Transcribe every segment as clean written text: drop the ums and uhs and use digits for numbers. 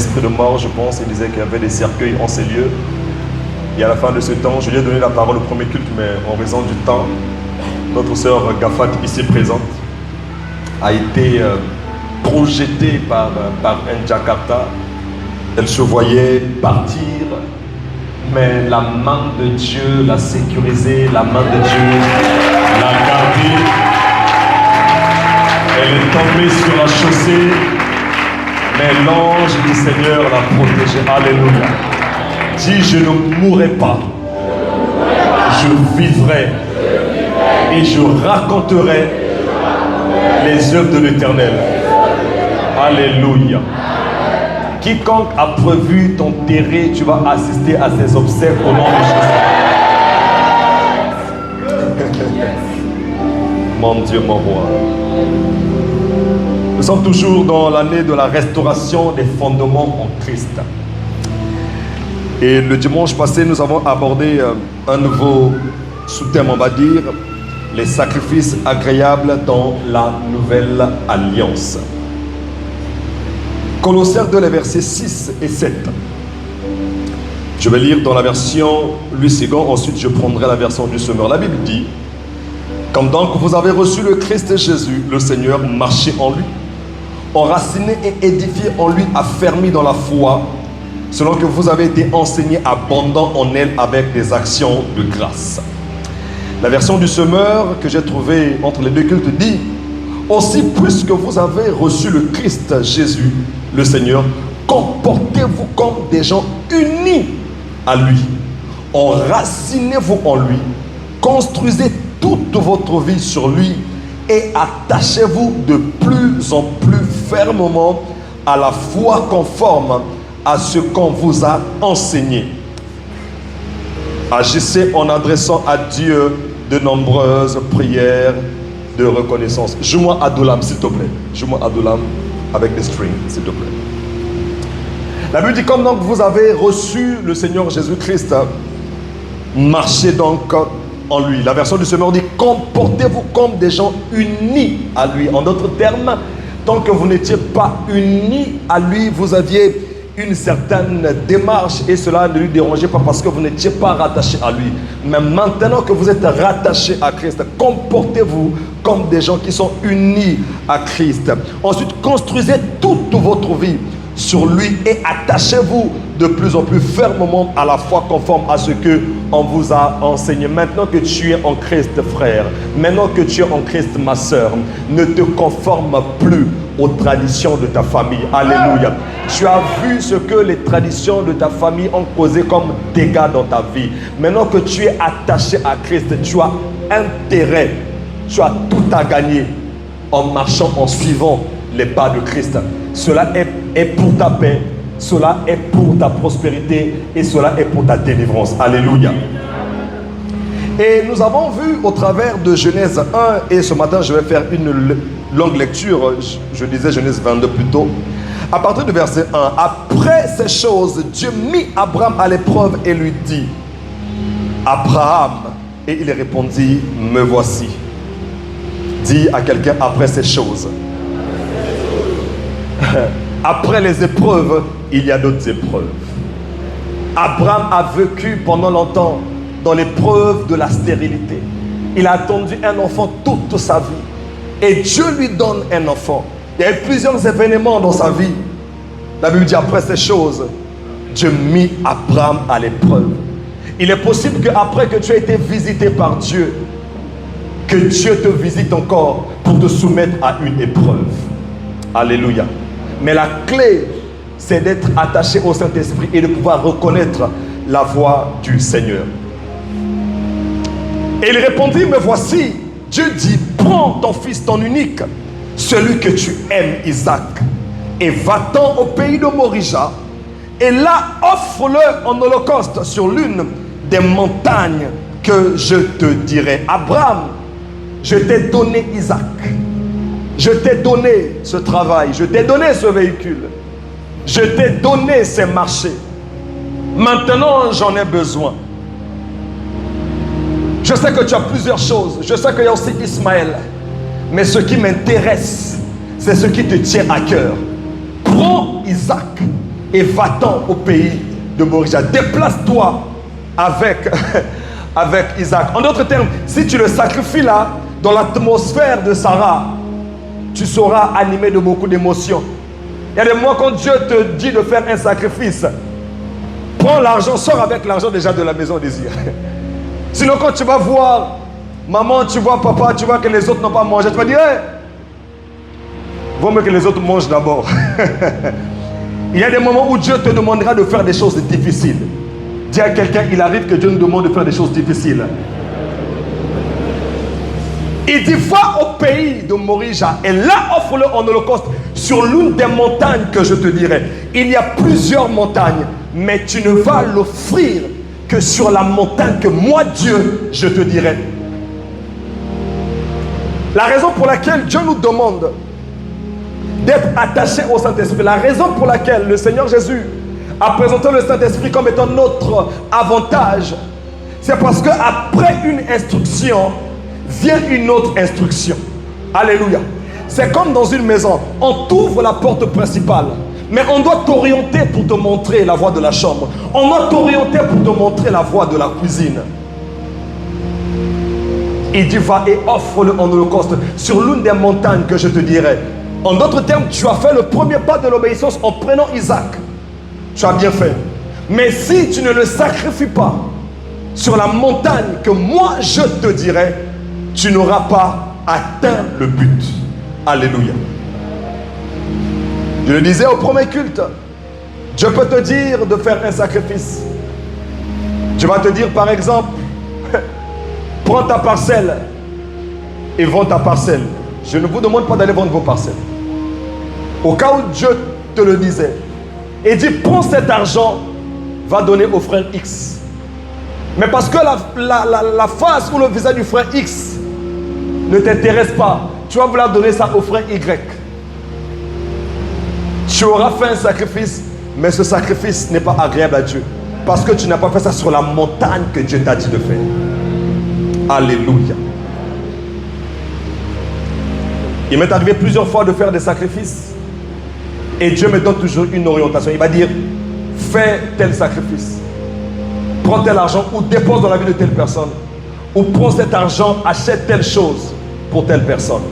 esprit de mort, je pense. Il disait qu'il y avait des cercueils en ces lieux. Et à la fin de ce temps, je lui ai donné la parole au premier culte, mais en raison du temps, notre sœur Gafat, ici présente, a été projetée par un Jakarta. Elle se voyait partir, mais la main de Dieu l'a sécurisée, la main de Dieu l'a gardée. Elle est tombée sur la chaussée, mais l'ange du Seigneur l'a protégée. Alléluia. Dis, je ne mourrai pas, je vivrai et je raconterai les œuvres de l'Éternel. Alléluia. Quiconque a prévu t'enterrer, tu vas assister à ses obsèques au nom de Jésus. Mon Dieu, mon roi. Nous sommes toujours dans l'année de la restauration des fondements en Christ. Et le dimanche passé, nous avons abordé un nouveau sous-thème, on va dire, les sacrifices agréables dans la nouvelle alliance. Colossiens 2, les versets 6 et 7. Je vais lire dans la version Louis II, ensuite je prendrai la version du Semeur. La Bible dit: comme donc vous avez reçu le Christ Jésus, le Seigneur, marchez en lui, enraciné et édifié en lui, affermi dans la foi, selon que vous avez été enseigné, abondant en elle avec des actions de grâce. La version du Semeur que j'ai trouvée entre les deux cultes dit: aussi, puisque vous avez reçu le Christ Jésus, le Seigneur, comportez-vous comme des gens unis à lui. Enracinez-vous en lui, construisez toute votre vie sur lui et attachez-vous de plus en plus fermement à la foi conforme à ce qu'on vous a enseigné. Agissez en adressant à Dieu de nombreuses prières de reconnaissance. Joue-moi Adulam, s'il te plaît. Joue-moi Adulam avec des strings, s'il te plaît. La Bible dit: comme donc vous avez reçu le Seigneur Jésus-Christ, marchez donc en lui. La version du Seigneur dit: comportez-vous comme des gens unis à lui. En d'autres termes, tant que vous n'étiez pas unis à lui, vous aviez une certaine démarche et cela ne lui dérangeait pas parce que vous n'étiez pas rattaché à lui. Mais maintenant que vous êtes rattaché à Christ, comportez-vous comme des gens qui sont unis à Christ. Ensuite, construisez toute votre vie sur lui et attachez-vous de plus en plus fermement à la foi conforme à ce que on vous a enseigné. Maintenant que tu es en Christ, frère, maintenant que tu es en Christ, ma soeur, ne te conforme plus aux traditions de ta famille. Alléluia. Tu as vu ce que les traditions de ta famille ont causé comme dégâts dans ta vie. Maintenant que tu es attaché à Christ, tu as intérêt, tu as tout à gagner en marchant, en suivant les pas de Christ. Cela est pour ta paix, cela est pour ta prospérité et cela est pour ta délivrance. Alléluia. Et nous avons vu au travers de Genèse 1, et ce matin je vais faire une longue lecture, je disais Genèse 22 plus tôt, à partir du verset 1. Après ces choses, Dieu mit Abraham à l'épreuve et lui dit: Abraham. Et il répondit: me voici. Dis à quelqu'un: après ces choses. Après les épreuves, il y a d'autres épreuves. Abraham a vécu pendant longtemps dans l'épreuve de la stérilité. Il a attendu un enfant toute sa vie. Et Dieu lui donne un enfant. Il y a eu plusieurs événements dans sa vie. La Bible dit: après ces choses, Dieu mit Abraham à l'épreuve. Il est possible qu'après que tu aies été visité par Dieu, que Dieu te visite encore pour te soumettre à une épreuve. Alléluia. Mais la clé, c'est d'être attaché au Saint-Esprit et de pouvoir reconnaître la voix du Seigneur. Et il répondit: me voici. Dieu dit: prends ton fils, ton unique, celui que tu aimes, Isaac, et va-t'en au pays de Morija, et là offre-le en holocauste sur l'une des montagnes que je te dirai. Abraham, je t'ai donné Isaac, je t'ai donné ce travail, je t'ai donné ce véhicule, je t'ai donné ces marchés. Maintenant j'en ai besoin. Je sais que tu as plusieurs choses. Je sais qu'il y a aussi Ismaël. Mais ce qui m'intéresse, c'est ce qui te tient à cœur. Prends Isaac et va-t'en au pays de Morija. Déplace-toi avec, avec Isaac. En d'autres termes, si tu le sacrifies là, dans l'atmosphère de Sarah, tu seras animé de beaucoup d'émotions. Il y a des moments quand Dieu te dit de faire un sacrifice, prends l'argent, sors avec l'argent déjà de la maison désir. Sinon quand tu vas voir maman, tu vois papa, tu vois que les autres n'ont pas mangé, tu vas dire hey, vaut mieux que les autres mangent d'abord. Il y a des moments où Dieu te demandera de faire des choses difficiles. Dis à quelqu'un, il arrive que Dieu nous demande de faire des choses difficiles. Il dit, va au pays de Morija et là offre-le en holocauste sur l'une des montagnes que je te dirai. Il y a plusieurs montagnes, mais tu ne vas l'offrir que sur la montagne que moi, Dieu, je te dirai. La raison pour laquelle Dieu nous demande d'être attachés au Saint-Esprit, la raison pour laquelle le Seigneur Jésus a présenté le Saint-Esprit comme étant notre avantage, c'est parce qu'après une instruction, vient une autre instruction. Alléluia. C'est comme dans une maison. On t'ouvre la porte principale, mais on doit t'orienter pour te montrer la voie de la chambre. On doit t'orienter pour te montrer la voie de la cuisine. Il dit, va et offre-le en holocauste sur l'une des montagnes que je te dirai. En d'autres termes, tu as fait le premier pas de l'obéissance en prenant Isaac. Tu as bien fait. Mais si tu ne le sacrifies pas sur la montagne que moi je te dirai, tu n'auras pas atteint le but. Alléluia. Je le disais au premier culte, Dieu peut te dire de faire un sacrifice. Dieu va te dire par exemple, prends ta parcelle et vends ta parcelle. Je ne vous demande pas d'aller vendre vos parcelles. Au cas où Dieu te le disait, et dit, prends cet argent, va donner au frère X. Mais parce que la face ou le visage du frère X ne t'intéresse pas, tu vas vouloir donner ça au frère Y. Tu auras fait un sacrifice, mais ce sacrifice n'est pas agréable à Dieu. Parce que tu n'as pas fait ça sur la montagne que Dieu t'a dit de faire. Alléluia. Il m'est arrivé plusieurs fois de faire des sacrifices. Et Dieu me donne toujours une orientation. Il va dire, fais tel sacrifice. Prends tel argent ou dépose dans la vie de telle personne. Ou prends cet argent, achète telle chose pour telle personne.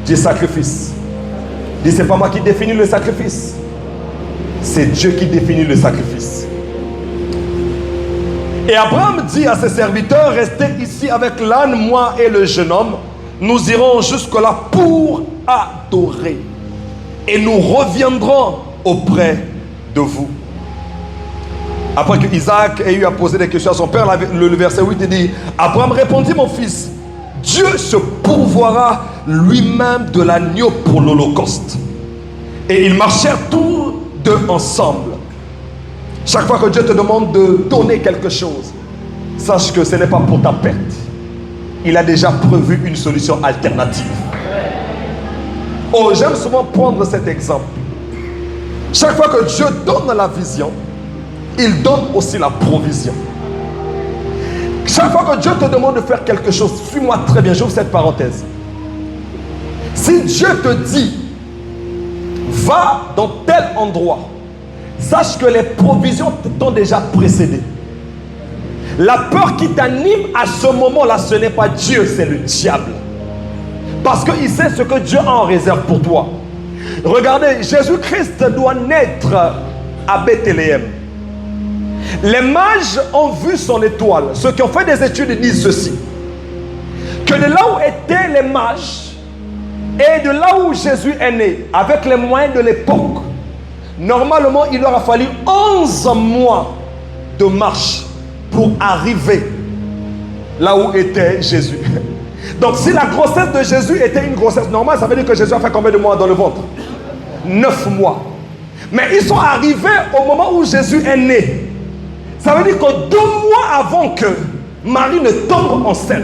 Dis sacrifice. Dis, c'est pas moi qui définis le sacrifice. C'est Dieu qui définit le sacrifice. Et Abraham dit à ses serviteurs, restez ici avec l'âne, moi et le jeune homme. Nous irons jusque-là pour adorer. Et nous reviendrons auprès de vous. Après que Isaac ait eu à poser des questions à son père, le verset 8 dit, Abraham répondit, mon fils, Dieu se pourvoira lui-même de l'agneau pour l'holocauste. Et ils marchèrent tous deux ensemble. Chaque fois que Dieu te demande de donner quelque chose, sache que ce n'est pas pour ta perte. Il a déjà prévu une solution alternative. Oh, j'aime souvent prendre cet exemple. Chaque fois que Dieu donne la vision, il donne aussi la provision. Chaque fois que Dieu te demande de faire quelque chose, suis-moi très bien, j'ouvre cette parenthèse. Si Dieu te dit, va dans tel endroit, sache que les provisions t'ont déjà précédé. La peur qui t'anime à ce moment-là, ce n'est pas Dieu, c'est le diable. Parce qu'il sait ce que Dieu a en réserve pour toi. Regardez, Jésus-Christ doit naître à Bethléem. Les mages ont vu son étoile. Ceux qui ont fait des études disent ceci, que de là où étaient les mages et de là où Jésus est né, avec les moyens de l'époque, normalement il leur a fallu 11 mois de marche pour arriver là où était Jésus. Donc si la grossesse de Jésus était une grossesse normale, ça veut dire que Jésus a fait combien de mois dans le ventre? 9 mois. Mais ils sont arrivés au moment où Jésus est né. Ça veut dire que 2 mois avant que Marie ne tombe enceinte,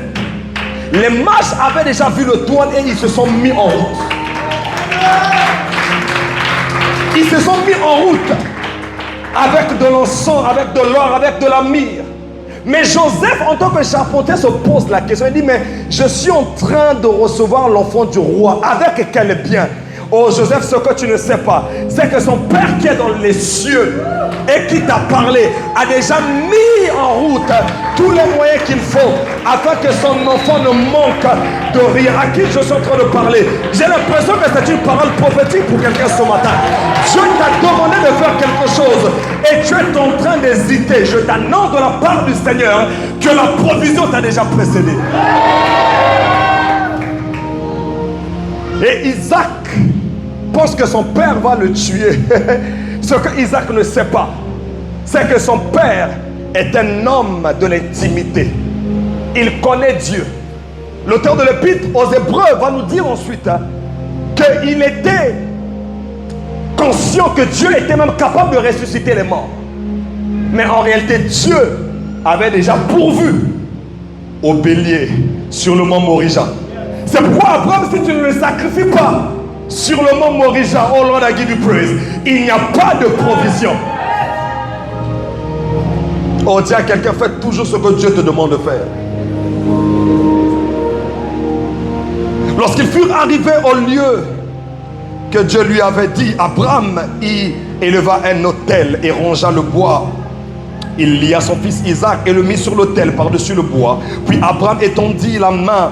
les mages avaient déjà vu le toit et ils se sont mis en route. Ils se sont mis en route avec de l'encens, avec de l'or, avec de la myrrhe. Mais Joseph, en tant que charpentier, se pose la question. Il dit, mais je suis en train de recevoir l'enfant du roi. Avec quel bien? Oh Joseph, ce que tu ne sais pas, c'est que son père qui est dans les cieux et qui t'a parlé a déjà mis en route tous les moyens qu'il faut afin que son enfant ne manque de rien. À qui je suis en train de parler? J'ai l'impression que c'est une parole prophétique pour quelqu'un ce matin. Dieu t'a demandé de faire quelque chose et tu es en train d'hésiter. Je t'annonce de la part du Seigneur que la provision t'a déjà précédé. Et Isaac pense que son père va le tuer. Ce que Isaac ne sait pas, c'est que son père est un homme de l'intimité. Il connaît Dieu. L'auteur de l'Épître aux Hébreux va nous dire ensuite qu'il était conscient que Dieu était même capable de ressusciter les morts. Mais en réalité, Dieu avait déjà pourvu au bélier sur le mont Morija. C'est pourquoi Abraham, si tu ne le sacrifies pas sur le mont Morija, oh Lord, I give you praise, il n'y a pas de provision. Oh, dis à quelqu'un, fais toujours ce que Dieu te demande de faire. Lorsqu'ils furent arrivés au lieu que Dieu lui avait dit, Abraham y éleva un autel et rongea le bois. Il lia son fils Isaac et le mit sur l'autel par-dessus le bois. Puis Abraham étendit la main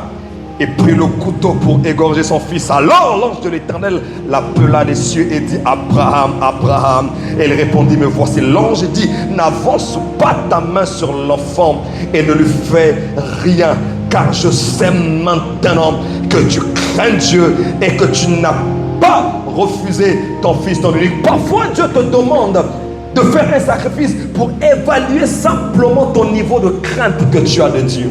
et prit le couteau pour égorger son fils. Alors l'ange de l'Éternel l'appela des cieux et dit, Abraham, Abraham. Et il répondit, me voici. L'ange dit, n'avance pas ta main sur l'enfant et ne lui fais rien, car je sais maintenant que tu crains Dieu et que tu n'as pas refusé ton fils, ton unique. Parfois Dieu te demande de faire un sacrifice pour évaluer simplement ton niveau de crainte que tu as de Dieu.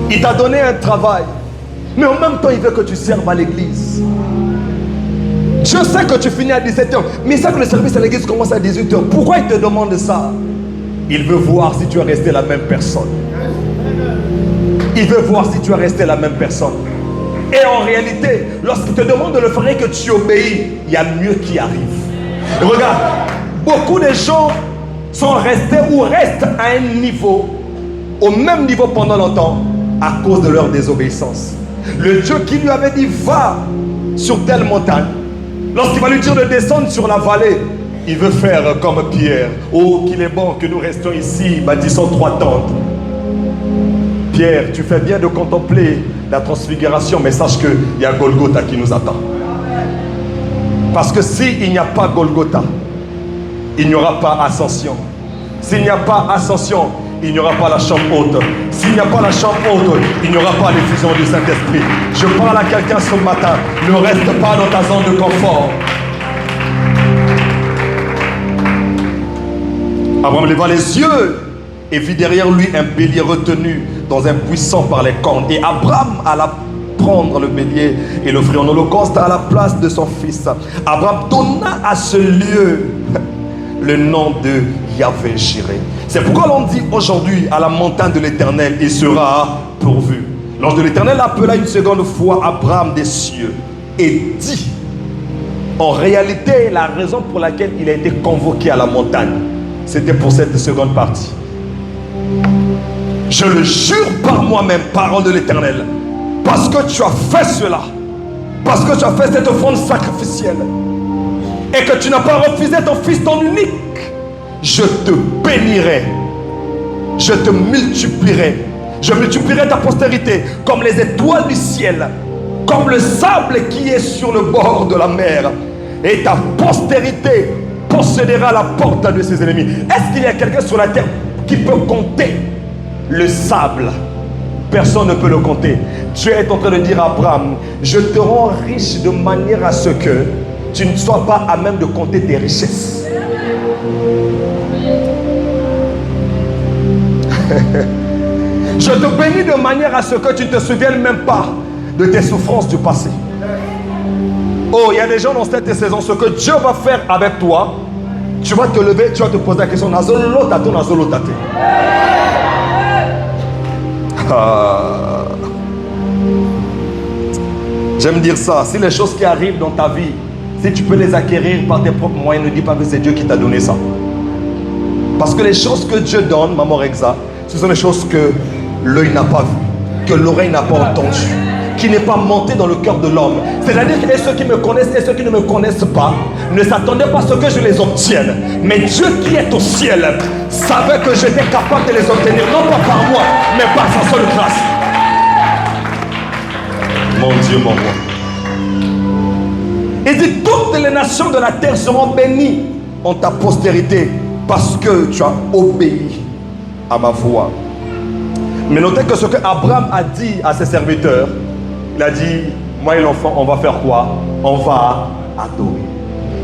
Il t'a donné un travail, mais en même temps il veut que tu serves à l'église. Je sais que tu finis à 17h, mais il sait que le service à l'église commence à 18h. Pourquoi il te demande ça? Il veut voir si tu es resté la même personne. Il veut voir si tu es resté la même personne. Et en réalité, lorsqu'il te demande de le faire et que tu obéis, il y a mieux qui arrive. Et regarde, beaucoup de gens sont restés ou restent à un niveau, au même niveau pendant longtemps, à cause de leur désobéissance. Le Dieu qui lui avait dit, va sur telle montagne, lorsqu'il va lui dire de descendre sur la vallée, il veut faire comme Pierre. Oh, qu'il est bon que nous restions ici, bâtissons 3 tentes. Pierre, tu fais bien de contempler la transfiguration, mais sache qu'il y a Golgotha qui nous attend. Parce que s'il n'y a pas Golgotha, il n'y aura pas ascension. S'il n'y a pas ascension, il n'y aura pas la chambre haute. S'il n'y a pas la chambre haute, il n'y aura pas l'effusion du Saint-Esprit. Je parle à quelqu'un ce matin, ne reste pas dans ta zone de confort. Abraham leva les yeux et vit derrière lui un bélier retenu dans un buisson par les cornes. Et Abraham alla prendre le bélier et l'offrir en holocauste à la place de son fils. Abraham donna à ce lieu le nom de Yahvé Jireh. C'est pourquoi l'on dit aujourd'hui à la montagne de l'Éternel, il sera pourvu. L'ange de l'Éternel appela une seconde fois Abraham des cieux et dit, en réalité, la raison pour laquelle il a été convoqué à la montagne, c'était pour cette seconde partie. Je le jure par moi-même, parole de l'Éternel, parce que tu as fait cela, parce que tu as fait cette offrande sacrificielle, et que tu n'as pas refusé ton fils, ton unique, je te bénirai, je te multiplierai, je multiplierai ta postérité comme les étoiles du ciel, comme le sable qui est sur le bord de la mer, et ta postérité possédera la porte de ses ennemis. Est-ce qu'il y a quelqu'un sur la terre qui peut compter le sable? Personne ne peut le compter. Dieu est en train de dire à Abraham, je te rends riche de manière à ce que tu ne sois pas à même de compter tes richesses. Je te bénis de manière à ce que tu ne te souviennes même pas de tes souffrances du passé. Oh, il y a des gens dans cette saison, ce que Dieu va faire avec toi, tu vas te lever, tu vas te poser la question, j'aime dire ça, si les choses qui arrivent dans ta vie, si tu peux les acquérir par tes propres moyens, ne dis pas que c'est Dieu qui t'a donné ça. Parce que les choses que Dieu donne, Maman Rexa, ce sont les choses que l'œil n'a pas vues, que l'oreille n'a pas entendu, qui n'est pas monté dans le cœur de l'homme. C'est-à-dire que ceux qui me connaissent et ceux qui ne me connaissent pas ne s'attendaient pas à ce que je les obtienne. Mais Dieu qui est au ciel savait que j'étais capable de les obtenir, non pas par moi, mais par sa seule grâce. Mon Dieu, mon roi. Il dit, toutes les nations de la terre seront bénies en ta postérité parce que tu as obéi à ma voix. Mais notez que ce que Abraham a dit à ses serviteurs, il a dit, moi et l'enfant, on va faire quoi? On va adorer.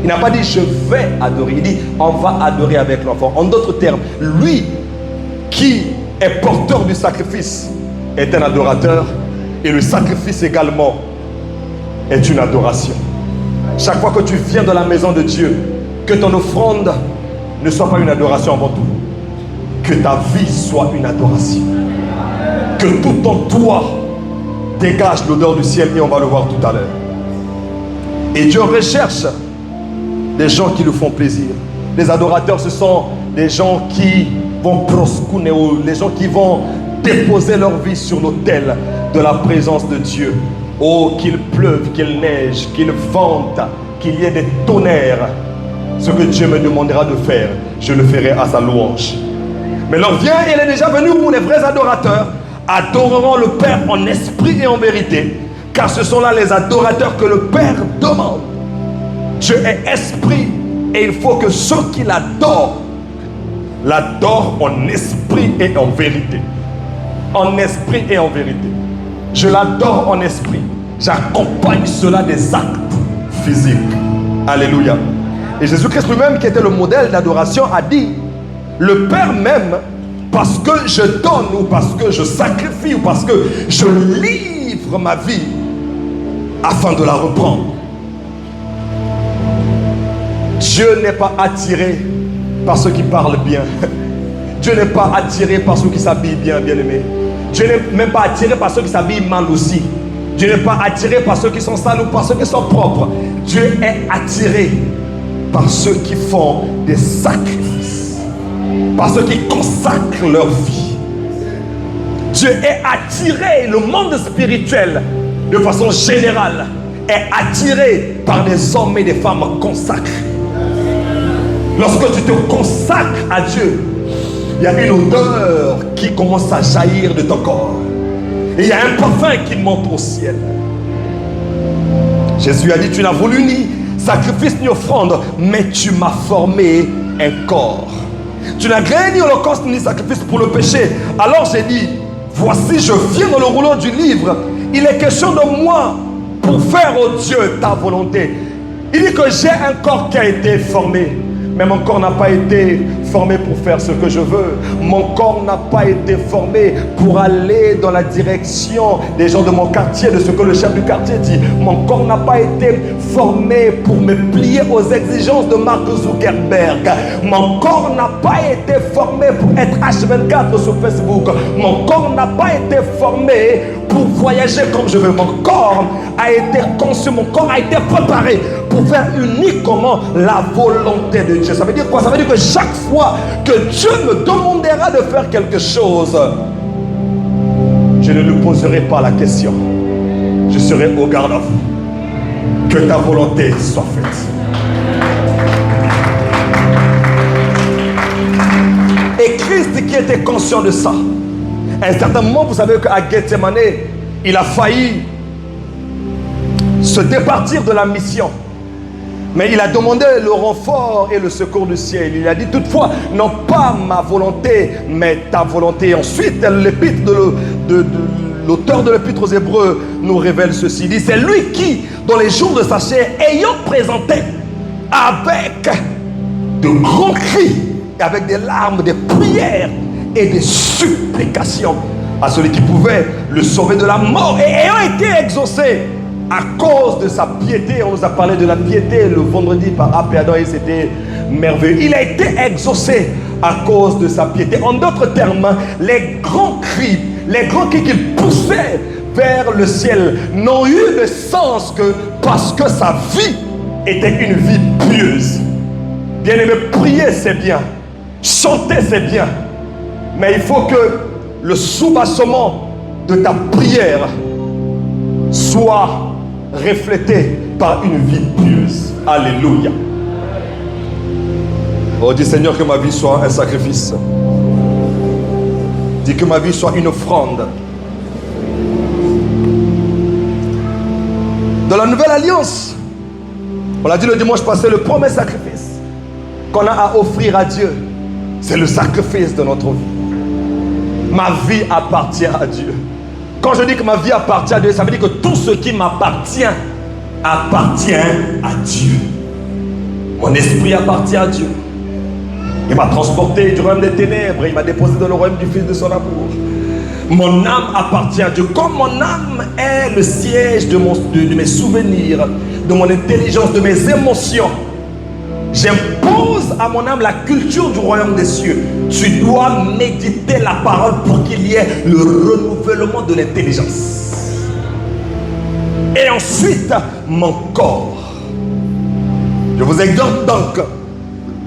Il n'a pas dit je vais adorer, il dit on va adorer avec l'enfant. En d'autres termes, lui qui est porteur du sacrifice est un adorateur, et le sacrifice également est une adoration. Chaque fois que tu viens dans la maison de Dieu, que ton offrande ne soit pas une adoration avant tout, que ta vie soit une adoration, que tout en toi dégage l'odeur du ciel, et on va le voir tout à l'heure. Et Dieu recherche des gens qui lui font plaisir. Les adorateurs, ce sont des gens qui vont proskuneo, les gens qui vont déposer leur vie sur l'autel de la présence de Dieu. Oh, qu'il pleuve, qu'il neige, qu'il vente, qu'il y ait des tonnerres. Ce que Dieu me demandera de faire, je le ferai à sa louange. Mais l'heure vient, et elle est déjà venue où les vrais adorateurs adoreront le Père en esprit et en vérité, car ce sont là les adorateurs que le Père demande. Dieu est esprit, et il faut que ceux qui l'adorent en esprit et en vérité. En esprit et en vérité. Je l'adore en esprit. J'accompagne cela des actes physiques. Alléluia. Et Jésus-Christ lui-même, qui était le modèle d'adoration, a dit, le Père m'aime parce que je donne, ou parce que je sacrifie, ou parce que je livre ma vie afin de la reprendre. Dieu n'est pas attiré par ceux qui parlent bien. Dieu n'est pas attiré par ceux qui s'habillent bien, bien-aimés. Dieu n'est même pas attiré par ceux qui s'habillent mal aussi. Dieu n'est pas attiré par ceux qui sont sales ou par ceux qui sont propres. Dieu est attiré par ceux qui font des sacrifices, par ceux qui consacrent leur vie. Dieu est attiré, le monde spirituel, de façon générale, est attiré par des hommes et des femmes consacrés. Lorsque tu te consacres à Dieu, il y a une odeur qui commence à jaillir de ton corps. Et il y a un parfum qui monte au ciel. Jésus a dit, tu n'as voulu ni sacrifice ni offrande, mais tu m'as formé un corps. Tu n'as créé ni holocauste ni sacrifice pour le péché. Alors j'ai dit, voici je viens dans le rouleau du livre. Il est question de moi pour faire, oh Dieu, ta volonté. Il dit que j'ai un corps qui a été formé. Mais mon corps n'a pas été formé pour faire ce que je veux. Mon corps n'a pas été formé pour aller dans la direction des gens de mon quartier, de ce que le chef du quartier dit. Mon corps n'a pas été formé pour me plier aux exigences de Mark Zuckerberg. Mon corps n'a pas été formé pour être H24 sur Facebook. Mon corps n'a pas été formé pour voyager comme je veux. Mon corps a été conçu, mon corps a été préparé pour faire uniquement la volonté de Dieu. Ça veut dire quoi? Ça veut dire que chaque fois que Dieu me demandera de faire quelque chose, je ne lui poserai pas la question. Je serai au garde à vous. Que ta volonté soit faite. Et Christ qui était conscient de ça, à un certain moment, vous savez qu'à Gethsemane, il a failli se départir de la mission. Mais il a demandé le renfort et le secours du ciel. Il a dit toutefois, non pas ma volonté, mais ta volonté. Ensuite, l'auteur de l'épître aux Hébreux nous révèle ceci. Il dit, c'est lui qui, dans les jours de sa chair, ayant présenté avec de grands cris, avec des larmes, des prières et des supplications à celui qui pouvait le sauver de la mort, et ayant été exaucé à cause de sa piété. On nous a parlé de la piété le vendredi par Apéadon et c'était merveilleux. Il a été exaucé à cause de sa piété. En d'autres termes, les grands cris qu'il poussait vers le ciel n'ont eu de sens que parce que sa vie était une vie pieuse. Bien aimé, prier c'est bien, chanter c'est bien, mais il faut que le soubassement de ta prière soit reflété par une vie pieuse. Alléluia. Oh, dis Seigneur, que ma vie soit un sacrifice. Dis que ma vie soit une offrande. Dans la nouvelle alliance, on l'a dit le dimanche passé, le premier sacrifice qu'on a à offrir à Dieu, c'est le sacrifice de notre vie. Ma vie appartient à Dieu. Quand je dis que ma vie appartient à Dieu, ça veut dire que tout ce qui m'appartient appartient à Dieu. Mon esprit appartient à Dieu. Il m'a transporté du royaume des ténèbres, il m'a déposé dans le royaume du Fils de son amour. Mon âme appartient à Dieu. Comme mon âme est le siège de mes souvenirs, de mon intelligence, de mes émotions, j'impose à mon âme la culture du royaume des cieux. Tu dois méditer la parole pour qu'il y ait le renouvellement de l'intelligence. Et ensuite, mon corps. Je vous exhorte donc,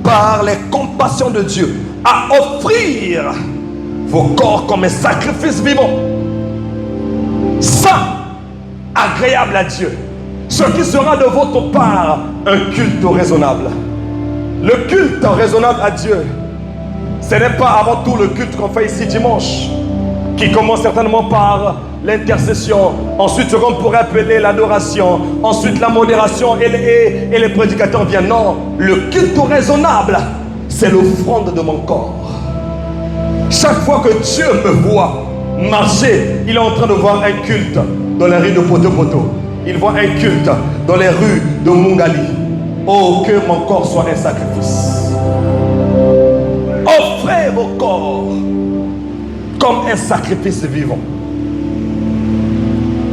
par les compassions de Dieu, à offrir vos corps comme un sacrifice vivant, saint, agréable à Dieu, ce qui sera de votre part un culte raisonnable. Le culte raisonnable à Dieu, ce n'est pas avant tout le culte qu'on fait ici dimanche, qui commence certainement par l'intercession, ensuite ce qu'on pourrait appeler l'adoration, ensuite la modération et les prédicateurs viennent. Non, le culte raisonnable, c'est l'offrande de mon corps. Chaque fois que Dieu me voit marcher, il est en train de voir un culte dans les rues de Poto-Poto. Il voit un culte dans les rues de Mungali. Oh, que mon corps soit un sacrifice. Offrez vos corps comme un sacrifice vivant.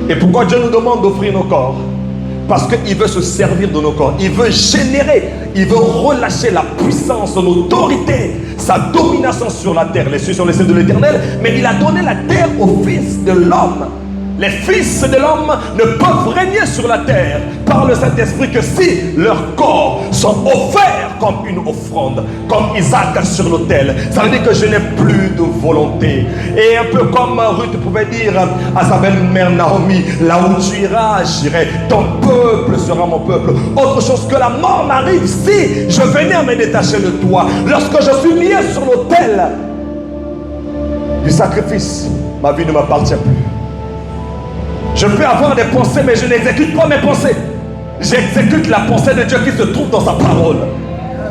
Et pourquoi Dieu nous demande d'offrir nos corps? Parce qu'il veut se servir de nos corps. Il veut générer, il veut relâcher la puissance, son autorité, sa domination sur la terre. Les cieux sont les cieux de l'Éternel, mais il a donné la terre aux fils de l'homme. Les fils de l'homme ne peuvent régner sur la terre par le Saint-Esprit que si leurs corps sont offerts comme une offrande, comme Isaac sur l'autel. Ça veut dire que je n'ai plus de volonté. Et un peu comme Ruth pouvait dire à sa belle-mère Naomi, là où tu iras, j'irai. Ton peuple sera mon peuple. Autre chose que la mort m'arrive si je venais à me détacher de toi. Lorsque je suis lié sur l'autel du sacrifice, ma vie ne m'appartient plus. Je peux avoir des pensées, mais je n'exécute pas mes pensées. J'exécute la pensée de Dieu qui se trouve dans sa parole.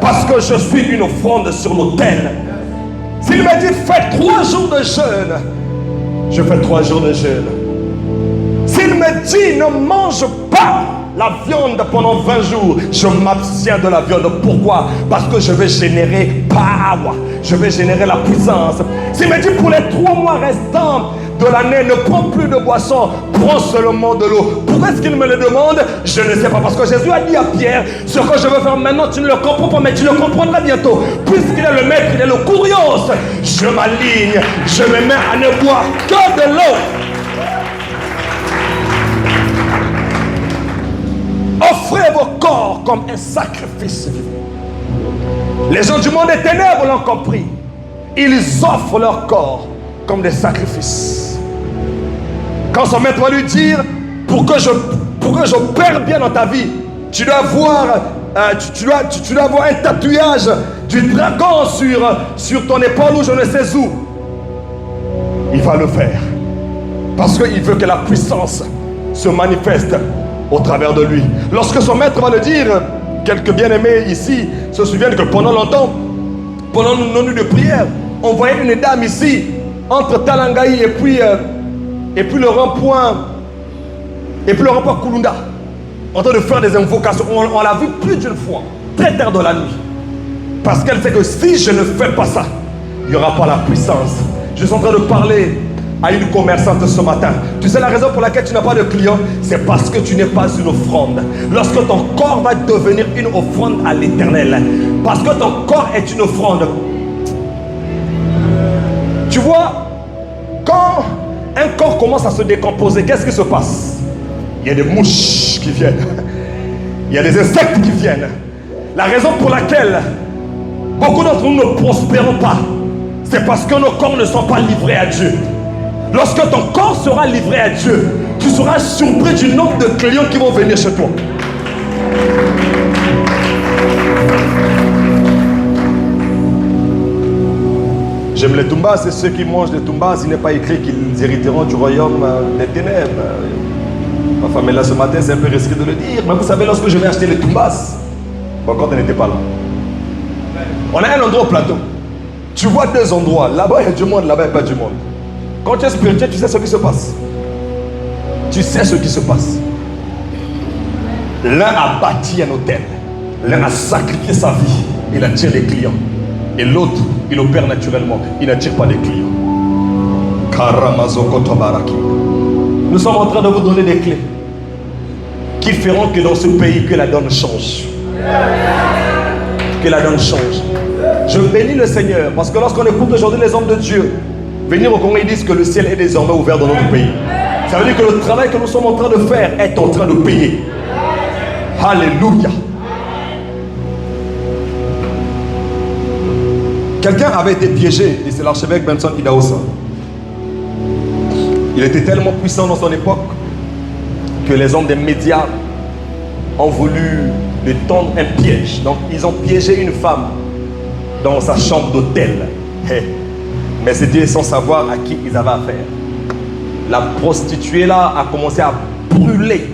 Parce que je suis une offrande sur l'autel. S'il me dit, fais 3 jours de jeûne, je fais 3 jours de jeûne. S'il me dit, ne mange pas la viande pendant 20 jours, je m'abstiens de la viande. Pourquoi? Parce que je vais générer power. Je vais générer la puissance. S'il me dit, pour les 3 mois restants de l'année, ne prends plus de boisson, prends seulement de l'eau. Pourquoi est-ce qu'il me le demande? Je ne sais pas. Parce que Jésus a dit à Pierre, ce que je veux faire maintenant, tu ne le comprends pas, mais tu le comprendras bientôt. Puisqu'il est le maître, il est le kurios, je m'aligne, je me mets à ne boire que de l'eau. Offrez vos corps comme un sacrifice vivant. Les gens du monde des ténèbres l'ont compris. Ils offrent leur corps comme des sacrifices. Quand son maître va lui dire, pour que je perde bien dans ta vie, tu dois avoir, tu dois avoir un tatouage du dragon sur ton épaule ou je ne sais où. Il va le faire. Parce qu'il veut que la puissance se manifeste au travers de lui. Lorsque son maître va le dire, quelques bien-aimés ici se souviennent que pendant longtemps, pendant nos nuits de prière, on voyait une dame ici, entre Talangaï et puis le rond-point Kulunda, en train de faire des invocations. On l'a vu plus d'une fois, très tard dans la nuit. Parce qu'elle sait que si je ne fais pas ça, il n'y aura pas la puissance. Je suis en train de parler à une commerçante ce matin. Tu sais la raison pour laquelle tu n'as pas de clients? C'est parce que tu n'es pas une offrande. Lorsque ton corps va devenir une offrande à l'Éternel, parce que ton corps est une offrande. Tu vois, quand un corps commence à se décomposer, qu'est-ce qui se passe? Il y a des mouches qui viennent. Il y a des insectes qui viennent. La raison pour laquelle beaucoup d'entre nous ne prospérons pas, c'est parce que nos corps ne sont pas livrés à Dieu. Lorsque ton corps sera livré à Dieu, tu seras surpris du nombre de clients qui vont venir chez toi. J'aime les tumbas, c'est ceux qui mangent les tumbas. Il n'est pas écrit qu'ils hériteront du royaume des ténèbres. Ma femme est là ce matin, c'est un peu risqué de le dire. Mais vous savez, lorsque je vais acheter les tumbas, bon, quand elle n'était pas là, on a un endroit au plateau. Tu vois deux endroits. Là-bas, il y a du monde, là-bas, il n'y a pas du monde. Quand tu es spirituel, tu sais ce qui se passe. Tu sais ce qui se passe. L'un a bâti un hôtel. L'un a sacrifié sa vie. Il attire les clients. Et l'autre, il opère naturellement. Il n'attire pas les clients. Nous sommes en train de vous donner des clés qui feront que dans ce pays, que la donne change. Que la donne change. Je bénis le Seigneur parce que lorsqu'on écoute aujourd'hui les hommes de Dieu venir au Congo, ils disent que le ciel est désormais ouvert dans notre pays. Ça veut dire que le travail que nous sommes en train de faire est en train de payer. Alléluia. Quelqu'un avait été piégé, et c'est l'archevêque Benson Idahosa. Il était tellement puissant dans son époque que les hommes des médias ont voulu lui tendre un piège. Donc ils ont piégé une femme dans sa chambre d'hôtel. Mais c'était sans savoir à qui ils avaient affaire. La prostituée là a commencé à brûler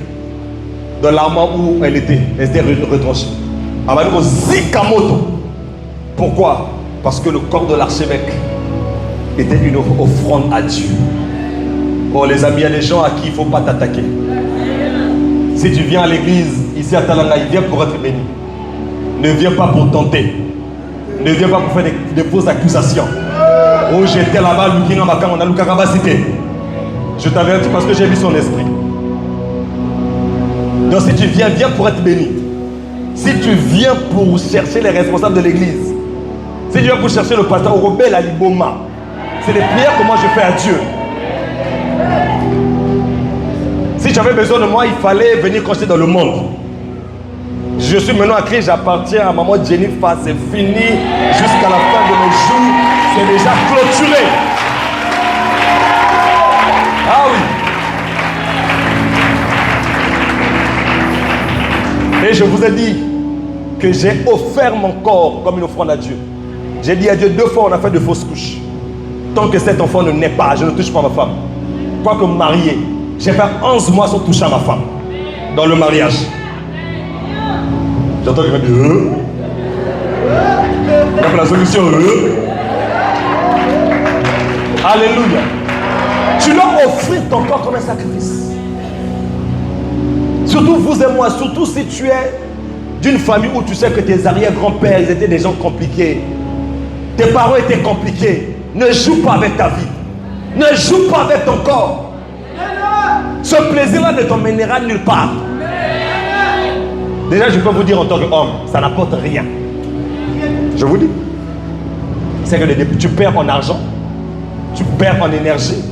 dans l'armoire où elle était. Elle était retranchée. Elle va dire au Zikamoto. Pourquoi? Parce que le corps de l'archevêque était une offrande à Dieu. Oh les amis, il y a des gens à qui il ne faut pas t'attaquer. Si tu viens à l'église, ici à Talanga, viens pour être béni. Ne viens pas pour tenter. Ne viens pas pour faire des fausses accusations. Oh j'étais là-bas, on a Lukarabasité. Je t'avertis parce que j'ai vu son esprit. Donc si tu viens, viens pour être béni. Si tu viens pour chercher les responsables de l'église, si tu viens pour chercher le pasteur Robert Aliboma, c'est les prières que moi je fais à Dieu. Si tu avais besoin de moi, il fallait venir quand j'étais dans le monde. Je suis maintenant à Christ, j'appartiens à maman Jennifer, c'est fini jusqu'à la fin de mes jours, c'est déjà clôturé. Ah oui. Et je vous ai dit que j'ai offert mon corps comme une offrande à Dieu. J'ai dit à Dieu 2 fois on a fait de fausses couches. Tant que cet enfant ne naît pas, je ne touche pas ma femme. Quoique marié, j'ai fait 11 mois sans toucher à ma femme. Dans le mariage. J'entends quelqu'un dire il y a la solution. Alléluia. Tu dois offrir ton corps comme un sacrifice. Surtout vous et moi, surtout si tu es d'une famille où tu sais que tes arrière-grands-pères ils étaient des gens compliqués. Tes parents étaient compliqués. Ne joue pas avec ta vie. Ne joue pas avec ton corps. Ce plaisir-là ne t'emmènera nulle part. Déjà, je peux vous dire en tant qu'homme, ça n'apporte rien. Je vous dis. C'est que tu perds en argent, tu perds en énergie.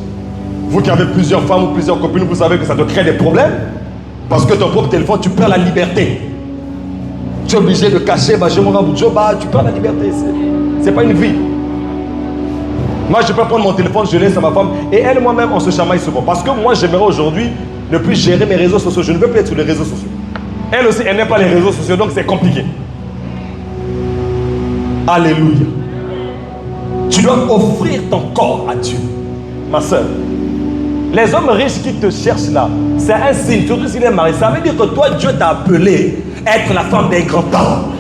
Vous qui avez plusieurs femmes ou plusieurs copines, vous savez que ça te crée des problèmes. Parce que ton propre téléphone, tu perds la liberté. Tu es obligé de cacher, tu perds la liberté. C'est pas une vie. Moi, je peux prendre mon téléphone, je laisse à ma femme. Et elle, moi-même, on se chamaille souvent. Parce que moi, j'aimerais aujourd'hui ne plus gérer mes réseaux sociaux. Je ne veux plus être sur les réseaux sociaux. Elle aussi, elle n'aime pas les réseaux sociaux, donc c'est compliqué. Alléluia. Tu dois offrir ton corps à Dieu. Ma soeur, les hommes riches qui te cherchent là, c'est un signe, surtout s'il est marié. Ça veut dire que toi, Dieu t'a appelé à être la femme d'un grand homme.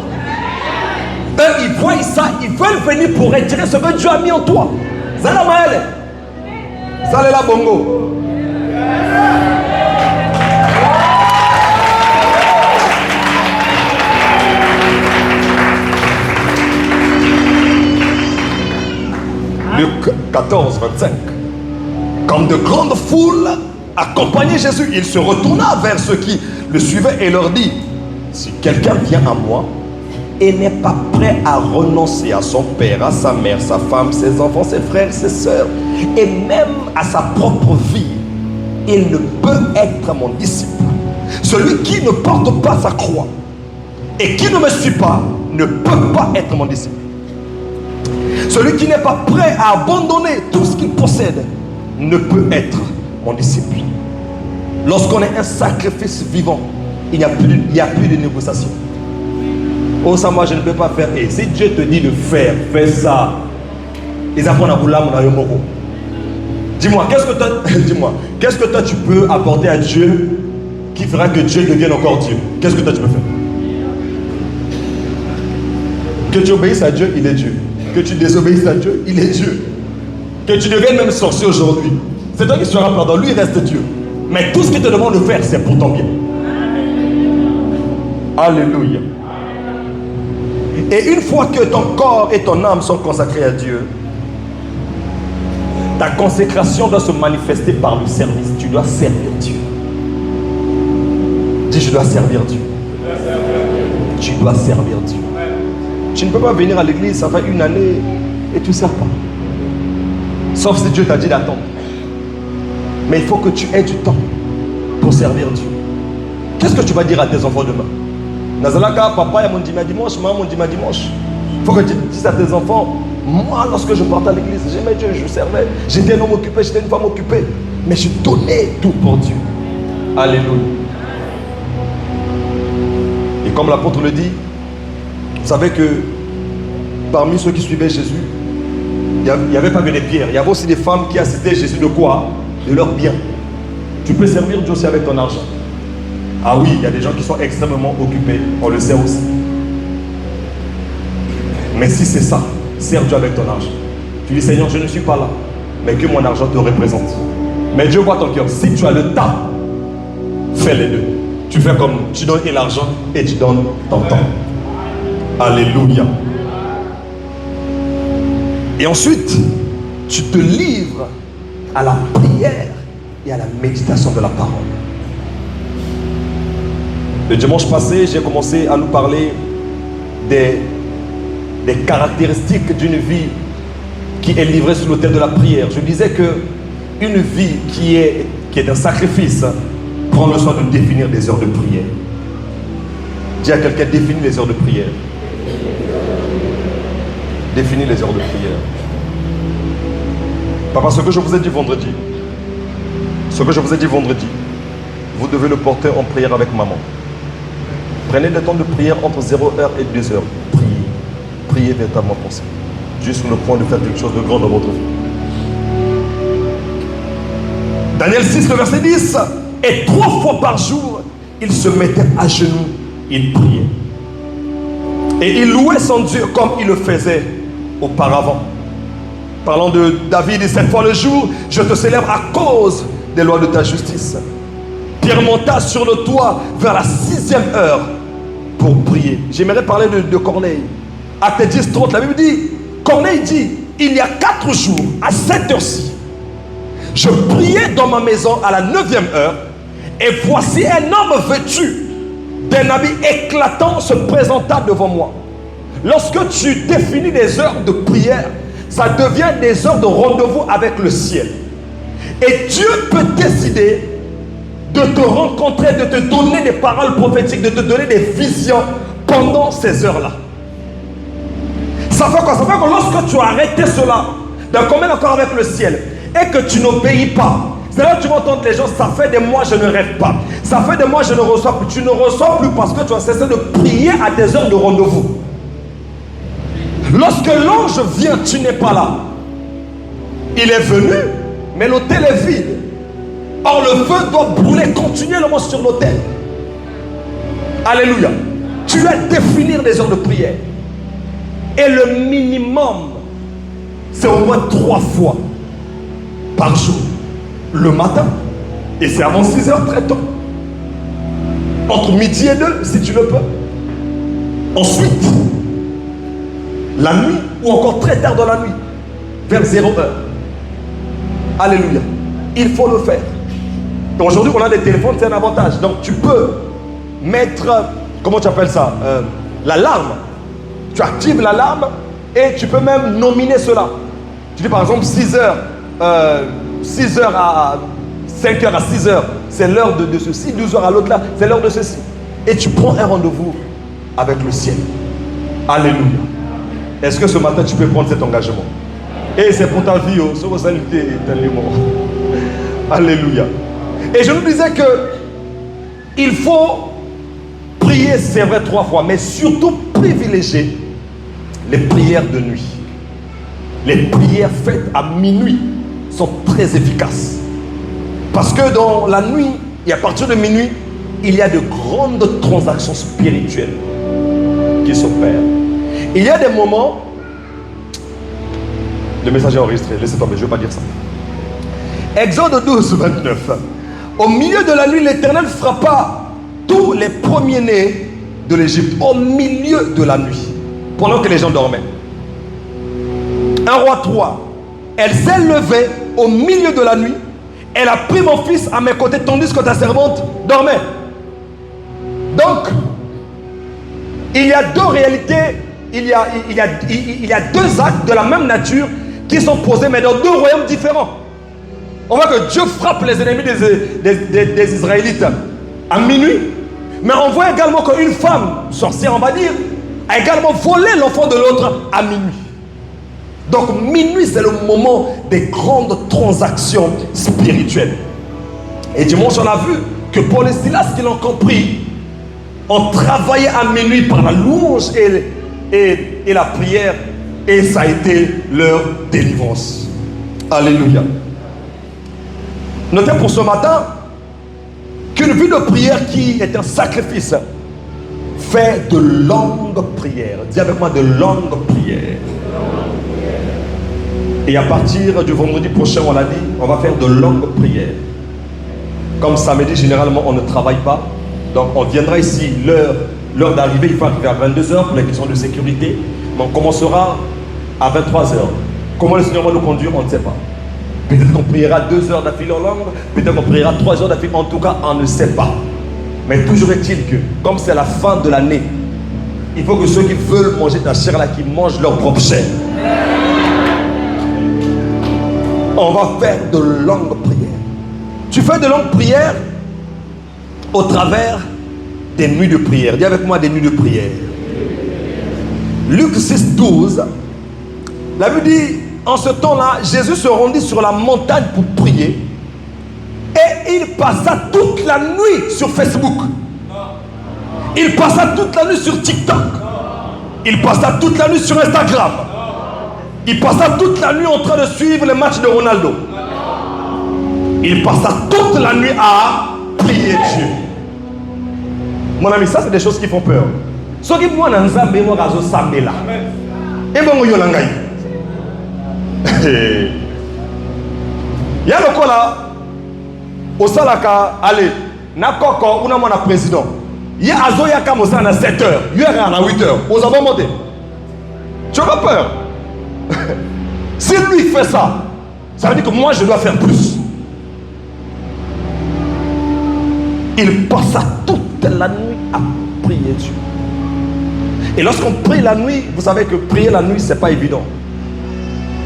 Eux, ils voient ça, ils veulent venir pour retirer ce que Dieu a mis en toi. Zala Maël. Zala la bongo. Luc 14, 25. Comme de grandes foules accompagnaient Jésus, il se retourna vers ceux qui le suivaient et leur dit: si quelqu'un vient à moi et n'est pas prêt à renoncer à son père, à sa mère, sa femme, ses enfants, ses frères, ses sœurs, et même à sa propre vie, il ne peut être mon disciple. Celui qui ne porte pas sa croix et qui ne me suit pas ne peut pas être mon disciple. Celui qui n'est pas prêt à abandonner tout ce qu'il possède ne peut être mon disciple. Lorsqu'on est un sacrifice vivant, il n'y a plus de négociation. Oh, ça, moi, je ne peux pas faire. Et si Dieu te dit de faire, fais ça. Ils apprennent à vouloir mon ayomoko. Dis-moi, qu'est-ce que toi tu peux apporter à Dieu qui fera que Dieu devienne encore Dieu? Qu'est-ce que toi tu peux faire? Que tu obéisses à Dieu, il est Dieu. Que tu désobéisses à Dieu, il est Dieu. Que tu deviennes même sorcier aujourd'hui, c'est toi qui seras pardon, lui il reste Dieu. Mais tout ce qu'il te demande de faire, c'est pour ton bien. Alléluia. Et une fois que ton corps et ton âme sont consacrés à Dieu, ta consécration doit se manifester par le service. Tu dois servir Dieu. Dis, je dois servir Dieu. Tu dois servir Dieu. Tu ne peux pas venir à l'église, ça fait une année et tu ne sers pas. Sauf si Dieu t'a dit d'attendre. Mais il faut que tu aies du temps pour servir Dieu. Qu'est-ce que tu vas dire à tes enfants demain? Nazalaka, papa, il m'a dit dimanche, maman m'a dit dimanche. Il faut que tu dises à tes enfants, moi, lorsque je partais à l'église, j'aimais Dieu, je servais. J'étais un homme occupé, j'étais une femme occupée. Mais je donnais tout pour Dieu. Alléluia. Et comme l'apôtre le dit, vous savez que parmi ceux qui suivaient Jésus, il n'y avait pas que des pierres. Il y avait aussi des femmes qui assistaient Jésus de quoi? De leur bien. Tu peux servir Dieu aussi avec ton argent. Ah oui, il y a des gens qui sont extrêmement occupés. On le sait aussi. Mais si c'est ça, sers Dieu avec ton argent. Tu dis, Seigneur, je ne suis pas là, mais que mon argent te représente. Mais Dieu voit ton cœur. Si tu as le temps, fais les deux. Tu fais comme tu donnes l'argent et tu donnes ton temps. Alléluia. Et ensuite, tu te livres à la prière et à la méditation de la parole. Le dimanche passé, j'ai commencé à nous parler des caractéristiques d'une vie qui est livrée sur l'autel de la prière. Je disais que une vie qui est un sacrifice prend le soin de définir des heures de prière. Dis à quelqu'un, définis les heures de prière. Définis les heures de prière. Papa, ce que je vous ai dit vendredi, vous devez le porter en prière avec maman. Prenez le temps de prière entre 0h et 2h. Priez. Priez véritablement pour ça. Dieu est sur le point de faire quelque chose de grand dans votre vie. Daniel 6, le verset 10. Et 3 fois par jour, il se mettait à genoux, il priait. Et il louait son Dieu comme il le faisait auparavant. Parlant de David, et 7 fois le jour, je te célèbre à cause des lois de ta justice. Pierre monta sur le toit vers la 6e heure pour prier. J'aimerais parler de Corneille. Acte 10, 30, la Bible dit, Corneille dit, il y a 4 jours, à cette heure-ci, je priais dans ma maison à la 9e heure, et voici un homme vêtu d'un habit éclatant se présenta devant moi. Lorsque tu définis des heures de prière, ça devient des heures de rendez-vous avec le ciel. Et Dieu peut décider de te rencontrer, de te donner des paroles prophétiques, de te donner des visions pendant ces heures-là. Ça fait quoi? Ça fait que lorsque tu as arrêté cela, d'un commun accord avec le ciel, et que tu n'obéis pas, c'est là que tu vas entendre les gens, ça fait des mois je ne rêve pas, ça fait des mois je ne reçois plus. Tu ne reçois plus parce que tu as cessé de prier à des heures de rendez-vous. Lorsque l'ange vient, tu n'es pas là. Il est venu, mais l'autel est vide. Or le feu doit brûler continuellement sur l'autel. Alléluia. Tu dois définir des heures de prière. Et le minimum, c'est au moins 3 fois par jour. Le matin, et c'est avant 6 heures très tôt. Entre midi et 2, si tu le peux. Ensuite, la nuit, ou encore très tard dans la nuit, vers 0 heure. Alléluia. Il faut le faire. Aujourd'hui, on a des téléphones, c'est un avantage. Donc, tu peux mettre, comment tu appelles ça, l'alarme. Tu actives l'alarme et tu peux même nominer cela. Tu dis par exemple 6 heures à 5 heures à 6 heures, c'est l'heure de ceci, 12 heures à l'autre là, c'est l'heure de ceci. Et tu prends un rendez-vous avec le ciel. Alléluia. Est-ce que ce matin tu peux prendre cet engagement? Et c'est pour ta vie, sur vos salités, tellement. Alléluia. Et je nous disais que il faut prier, c'est vrai, 3 fois, mais surtout privilégier les prières de nuit. Les prières faites à minuit sont très efficaces. Parce que dans la nuit, et à partir de minuit, il y a de grandes transactions spirituelles qui s'opèrent. Il y a des moments, le message est enregistré, laissez tomber, je ne vais pas dire ça. Exode 12, 29. Au milieu de la nuit, l'Éternel frappa tous les premiers-nés de l'Égypte, au milieu de la nuit, pendant que les gens dormaient. 1 Roi 3. Elle s'est levée au milieu de la nuit. Elle a pris mon fils à mes côtés, tandis que ta servante dormait. Donc, il y a deux réalités, il y a deux actes de la même nature qui sont posés, mais dans deux royaumes différents. On voit que Dieu frappe les ennemis des Israélites à minuit, mais on voit également qu'une femme sorcière, on va dire, a également volé l'enfant de l'autre à minuit. Donc minuit, c'est le moment des grandes transactions spirituelles. Et dimanche, on a vu que Paul et Silas, qui l'ont compris, ont travaillé à minuit par la louange et la prière, et ça a été leur délivrance. Alléluia. Notez pour ce matin qu'une vie de prière qui est un sacrifice fait de longues prières. Dis avec moi, de longues prières. Et à partir du vendredi prochain, on l'a dit, on va faire de longues prières. Comme samedi, généralement, on ne travaille pas. Donc, on viendra ici, l'heure d'arrivée, il faut arriver à 22h pour les questions de sécurité. Mais on commencera à 23h. Comment le Seigneur va nous conduire, on ne sait pas. Peut-être qu'on priera 2 heures d'affilée en langue, peut-être qu'on priera 3 heures d'affilée. En tout cas, on ne sait pas. Mais toujours est-il que, comme c'est la fin de l'année, il faut que ceux qui veulent manger de la chair là, qui mangent leur propre chair. On va faire de longues prières. Tu fais de longues prières au travers des nuits de prière. Dis avec moi, des nuits de prière. Luc 6, 12. La Bible dit, en ce temps-là, Jésus se rendit sur la montagne pour prier. Et il passa toute la nuit sur Facebook. Il passa toute la nuit sur TikTok. Il passa toute la nuit sur Instagram. Il passa toute la nuit en train de suivre les matchs de Ronaldo. Il passa toute la nuit à prier Dieu. Mon ami, ça c'est des choses qui font peur. Ce qui moi dans Nzambe moi gazo sambela. Et bon yo langai. Ya lokola au salaka allez na koko una mona président. Ya azo ya kamosa na 7h, ya na 8h. Aux avons monté. Tu as pas peur? Si lui fait ça, ça veut dire que moi je dois faire plus. Il passa toute la nuit à prier Dieu. Et lorsqu'on prie la nuit, vous savez que prier la nuit, c'est pas évident.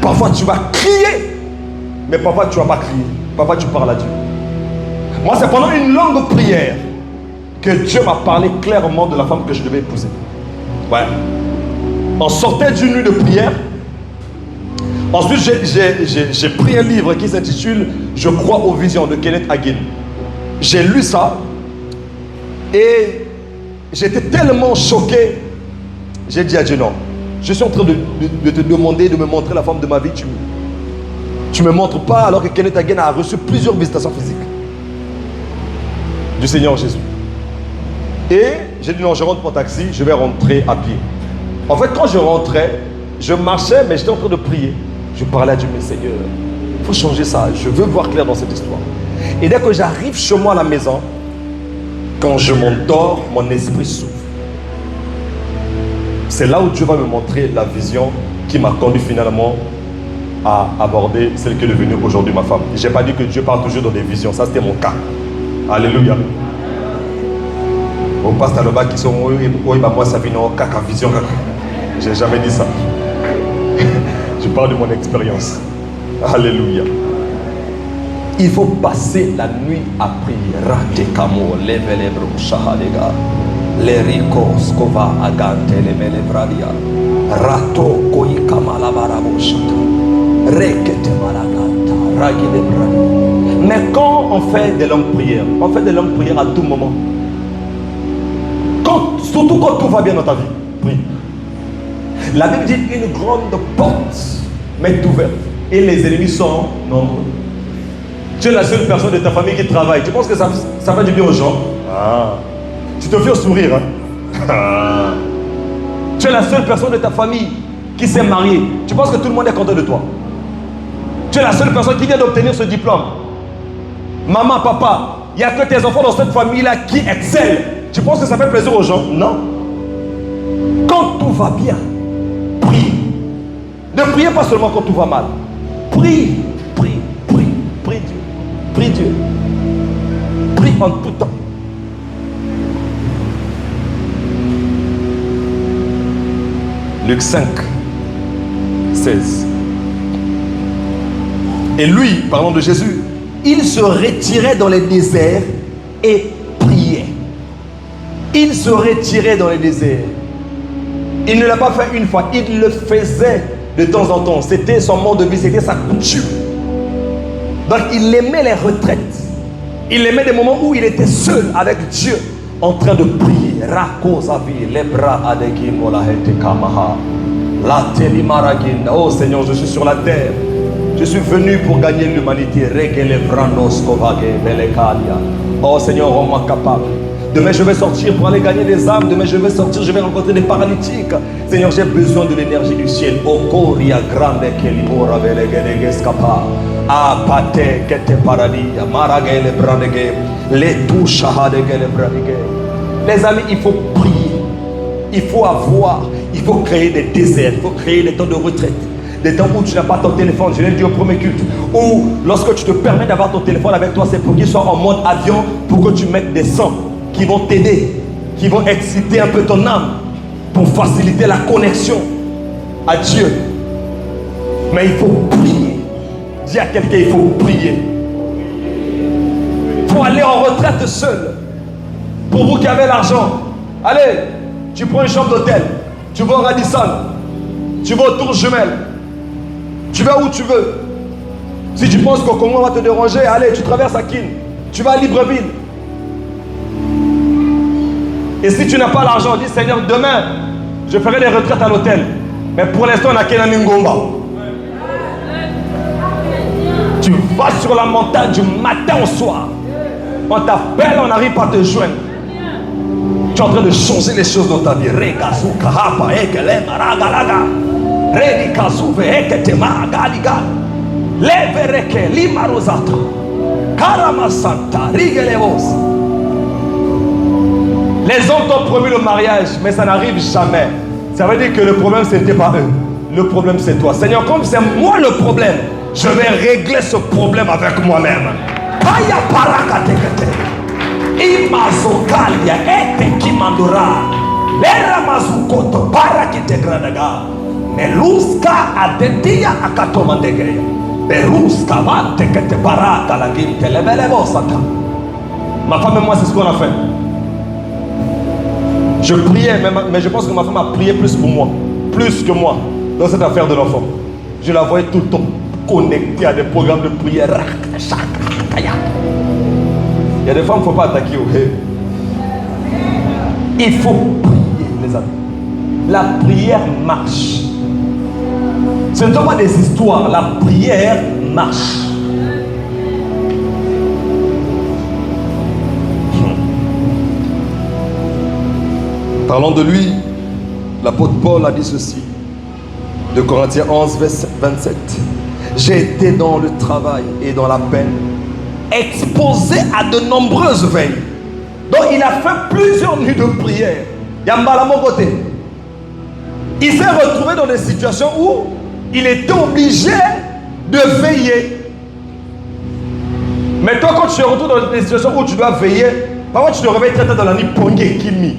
Parfois tu vas crier, mais parfois tu vas pas crier. Parfois tu parles à Dieu. Moi, c'est pendant une longue prière que Dieu m'a parlé clairement de la femme que je devais épouser. Ouais. On sortait d'une nuit de prière. Ensuite, j'ai pris un livre qui s'intitule « Je crois aux visions » de Kenneth Hagin. J'ai lu ça et j'étais tellement choqué. J'ai dit à Dieu, non, je suis en train de te demander de me montrer la femme de ma vie. Tu ne me montres pas, alors que Kenneth Hagin a reçu plusieurs visitations physiques du Seigneur Jésus. Et j'ai dit non, je rentre mon taxi, je vais rentrer à pied. En fait, quand je rentrais, je marchais, mais j'étais en train de prier. Je parlais à Dieu, mais Seigneur, il faut changer ça. Je veux voir clair dans cette histoire. Et dès que j'arrive chez moi à la maison, quand je m'endors, mon esprit s'ouvre. C'est là où Dieu va me montrer la vision qui m'a conduit finalement à aborder celle qui est devenue aujourd'hui ma femme. Je n'ai pas dit que Dieu parle toujours dans des visions. Ça, c'était mon cas. Alléluia. Au pasteur là-bas qui sont moi, ça vient en caca vision. Je n'ai jamais dit ça. Je parle de mon expérience. Alléluia. Il faut passer la nuit à prier. Ratekamo, leve les broucha, les ricos, kova, agante, les melebradia. Rato, koi, kamala, baraboshata. Mais quand on fait de longues prières, on fait de longues prières à tout moment. Surtout quand tout va bien dans ta vie. Prie. La Bible dit une grande porte m'est ouverte et les ennemis sont nombreux. Tu es la seule personne de ta famille qui travaille. Tu penses que ça fait du bien aux gens? Ah. Tu te fais sourire. Hein? Tu es la seule personne de ta famille qui s'est mariée. Tu penses que tout le monde est content de toi? Tu es la seule personne qui vient d'obtenir ce diplôme. Maman, papa, il n'y a que tes enfants dans cette famille-là qui excellent. Tu penses que ça fait plaisir aux gens? Non. Quand tout va bien, prie. Ne priez pas seulement quand tout va mal. Prie, prie, prie, prie Dieu. Prie Dieu. Prie en tout temps. Luc 5, 16. Et lui, parlons de Jésus, il se retirait dans les déserts et priait. Il se retirait dans les déserts. Il ne l'a pas fait une fois, il le faisait de temps en temps. C'était son mode de vie, c'était sa coutume. Donc il aimait les retraites. Il aimait des moments où il était seul avec Dieu, en train de prier. Oh Seigneur, je suis sur la terre. Je suis venu pour gagner l'humanité. Oh Seigneur, rends-moi capable. Demain je vais sortir pour aller gagner des âmes. Demain je vais sortir, je vais rencontrer des paralytiques. Seigneur, j'ai besoin de l'énergie du ciel. Les amis, il faut prier. Il faut avoir, il faut créer des déserts. Il faut créer des temps de retraite. Des temps où tu n'as pas ton téléphone, je l'ai dit au premier culte. Ou lorsque tu te permets d'avoir ton téléphone avec toi, c'est pour qu'il soit en mode avion, pour que tu mettes des sons qui vont t'aider, qui vont exciter un peu ton âme, pour faciliter la connexion à Dieu. Mais il faut prier. Dis à quelqu'un, il faut prier. Il faut aller en retraite seul. Pour vous qui avez l'argent, allez, tu prends une chambre d'hôtel, tu vas au Radisson, tu vas aux Tours Jumelles, tu vas où tu veux. Si tu penses qu'au Congo va te déranger, allez, tu traverses à Kin, tu vas à Libreville. Et si tu n'as pas l'argent, dis Seigneur, demain, je ferai des retraites à l'hôtel. Mais pour l'instant, on a Kenani Ngomba. Tu vas sur la montagne du matin au soir. On t'appelle, on n'arrive pas à te joindre. Tu es en train de changer les choses dans ta vie. Les hommes t'ont promis le mariage, mais ça n'arrive jamais. Ça veut dire que le problème, ce n'était pas eux. Le problème, c'est toi. Seigneur, comme c'est moi le problème, je vais régler ce problème avec moi-même. Imazokalia ete kimandura lera mazukoto para kitegradaga meluska adetia akatomandege beruska vante kete baraka la ginte lebele bosata. Ma femme et moi, c'est ce qu'on a fait. Je priais, mais je pense que ma femme a prié plus pour moi, plus que moi, dans cette affaire de l'enfant. Je la voyais tout le temps connectée à des programmes de prière. Il y a des femmes qu'il ne faut pas attaquer. Il faut prier, les amis. La prière marche. Ce ne sont pas des histoires. La prière marche. Parlant de lui, l'apôtre Paul a dit ceci. De Corinthiens 11, 27. J'ai été dans le travail et dans la peine, exposé à de nombreuses veilles. Donc il a fait plusieurs nuits de prière. Yambala mon côté. Il s'est retrouvé dans des situations où il était obligé de veiller. Mais toi, quand tu te retrouves dans des situations où tu dois veiller, parfois tu te réveilles très tard dans la nuit, pongé, kimi.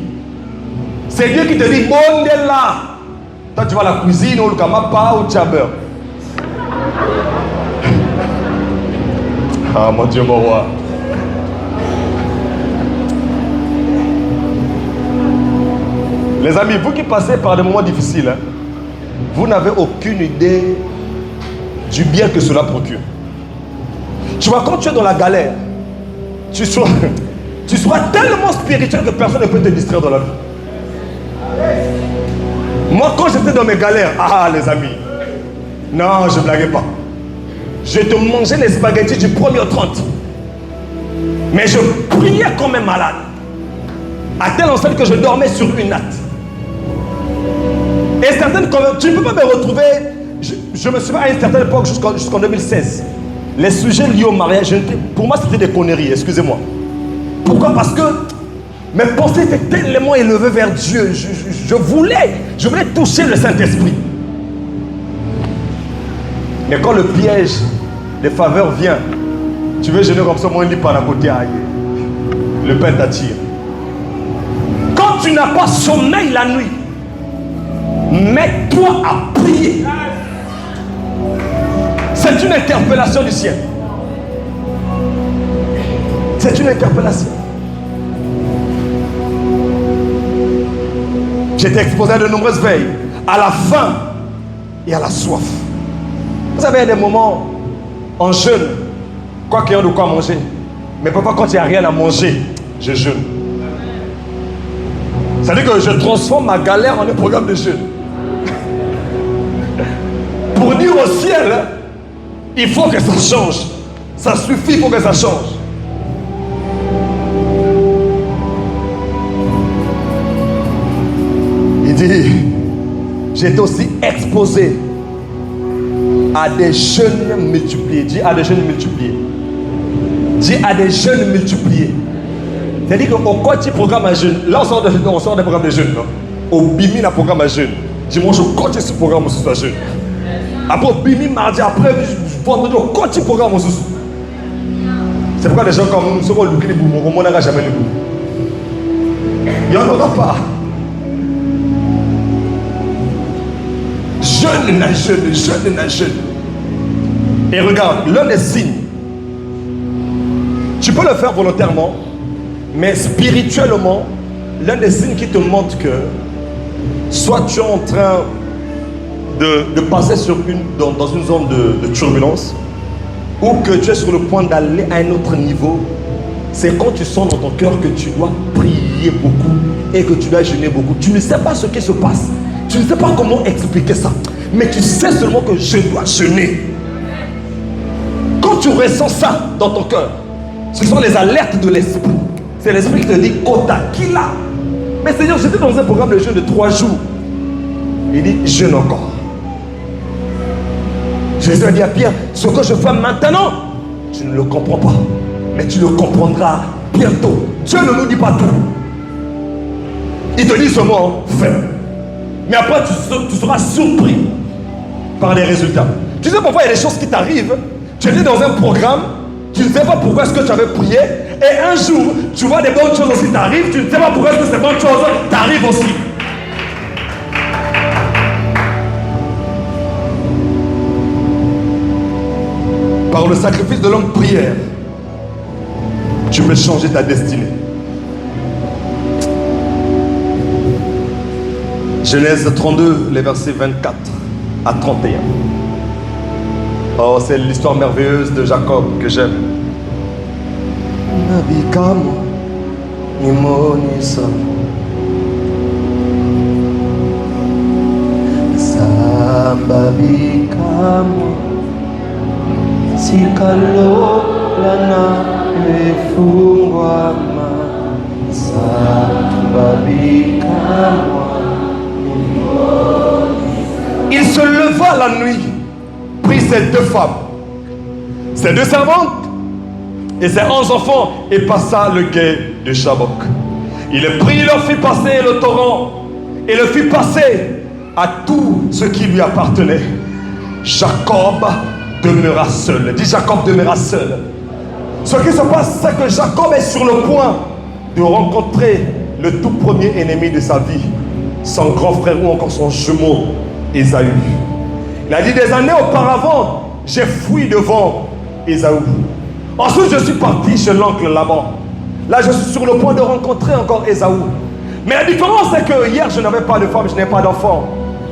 C'est Dieu qui te dit, bon est là. Toi tu vas à la cuisine ou le kamapa ou tchabeur. Ah mon Dieu, mon roi. Les amis, vous qui passez par des moments difficiles, hein, vous n'avez aucune idée du bien que cela procure. Tu vois, quand tu es dans la galère, tu seras tellement spirituel que personne ne peut te distraire dans la vie. Moi, quand j'étais dans mes galères, les amis, non, je ne blaguais pas. Je te mangeais les spaghettis du 1er au 30. Mais je priais comme un malade. À telle enseigne que je dormais sur une natte. Et certaines, tu ne peux pas me retrouver. Je me souviens à une certaine époque, jusqu'en 2016. Les sujets liés au mariage, pour moi c'était des conneries, excusez-moi. Pourquoi? Parce que mes pensées étaient tellement élevées vers Dieu. Je voulais toucher le Saint-Esprit. Mais quand le piège des faveurs vient, tu veux jeûner comme ça, moi, il dit par la côté, le pain t'attire. Quand tu n'as pas sommeil la nuit, mets-toi à prier. C'est une interpellation du ciel. C'est une interpellation. J'étais exposé à de nombreuses veilles, à la faim et à la soif. Vous savez, des moments en jeûne, quoi qu'il y ait de quoi manger. Mais papa, quand il n'y a rien à manger, je jeûne. Ça veut dire que je transforme ma galère en un programme de jeûne. Pour dire au ciel, il faut que ça change. Ça suffit pour que ça change. Il dit, j'étais aussi exposé à des jeûnes multipliés. Dis à des jeûnes multipliés. Dis à des jeûnes multipliés. C'est-à-dire qu'au côté programme à jeûne, là on sort des programmes de jeûne. Au Bimi, il y a un programme à jeûne. Dimanche, au côté ce programme, c'est à jeûne. Après, au Bimi, mardi, après, vendredi, au côté programme, c'est pourquoi les gens comme nous, ceux qui ont le boum, on n'aura jamais le boum. Il n'y en aura pas. Jeûne. Et regarde, l'un des signes, tu peux le faire volontairement, mais spirituellement, l'un des signes qui te montre que soit tu es en train de passer dans une zone de turbulence, ou que tu es sur le point d'aller à un autre niveau, c'est quand tu sens dans ton cœur que tu dois prier beaucoup et que tu dois jeûner beaucoup. Tu ne sais pas ce qui se passe. Tu ne sais pas comment expliquer ça. Mais tu sais seulement que je dois jeûner. Quand tu ressens ça dans ton cœur, ce sont les alertes de l'esprit. C'est l'esprit qui te dit, Kota, qui l'a? Mais Seigneur, j'étais dans un programme de jeûne de 3 jours. Il dit, jeûne encore. Jésus a dit à Pierre, ce que je fais maintenant, tu ne le comprends pas. Mais tu le comprendras bientôt. Dieu ne nous dit pas tout. Il te dit seulement, fais. Mais après, tu seras surpris par les résultats. Tu sais pourquoi il y a des choses qui t'arrivent. Tu étais dans un programme, tu ne sais pas pourquoi est-ce que tu avais prié, et un jour, tu vois des bonnes choses aussi t'arrivent, tu ne sais pas pourquoi est-ce que ces bonnes choses t'arrivent aussi. Par le sacrifice de longue prière, tu peux changer ta destinée. Genèse 32, les versets 24 à 31. Oh, c'est l'histoire merveilleuse de Jacob que j'aime. Il se leva la nuit, prit ses 2 femmes, ses 2 servantes et ses 11 enfants et passa le gué de Jabbok. Il les prit, il leur fit passer le torrent et le fit passer à tout ce qui lui appartenait. Jacob demeura seul. Dis Jacob demeura seul. Ce qui se passe, c'est que Jacob est sur le point de rencontrer le tout premier ennemi de sa vie, son grand frère ou encore son jumeau, Ésaü. Il a dit des années auparavant, j'ai fui devant Ésaü. Ensuite, je suis parti chez l'oncle Laban. Là, je suis sur le point de rencontrer encore Ésaü. Mais la différence, c'est que hier, je n'avais pas de femme, je n'ai pas d'enfant.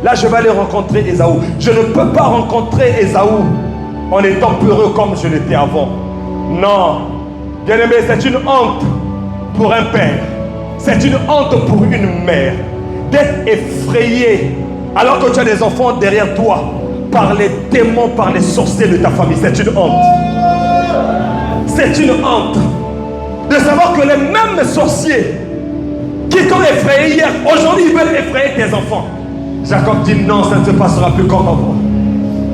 Là, je vais aller rencontrer Ésaü. Je ne peux pas rencontrer Ésaü en étant peureux comme je l'étais avant. Non, bien-aimé, c'est une honte pour un père, c'est une honte pour une mère d'être effrayé alors que tu as des enfants derrière toi par les démons, par les sorciers de ta famille. C'est une honte. C'est une honte de savoir que les mêmes sorciers qui t'ont effrayé hier, aujourd'hui ils veulent effrayer tes enfants. Jacob dit non, ça ne se passera plus comme avant.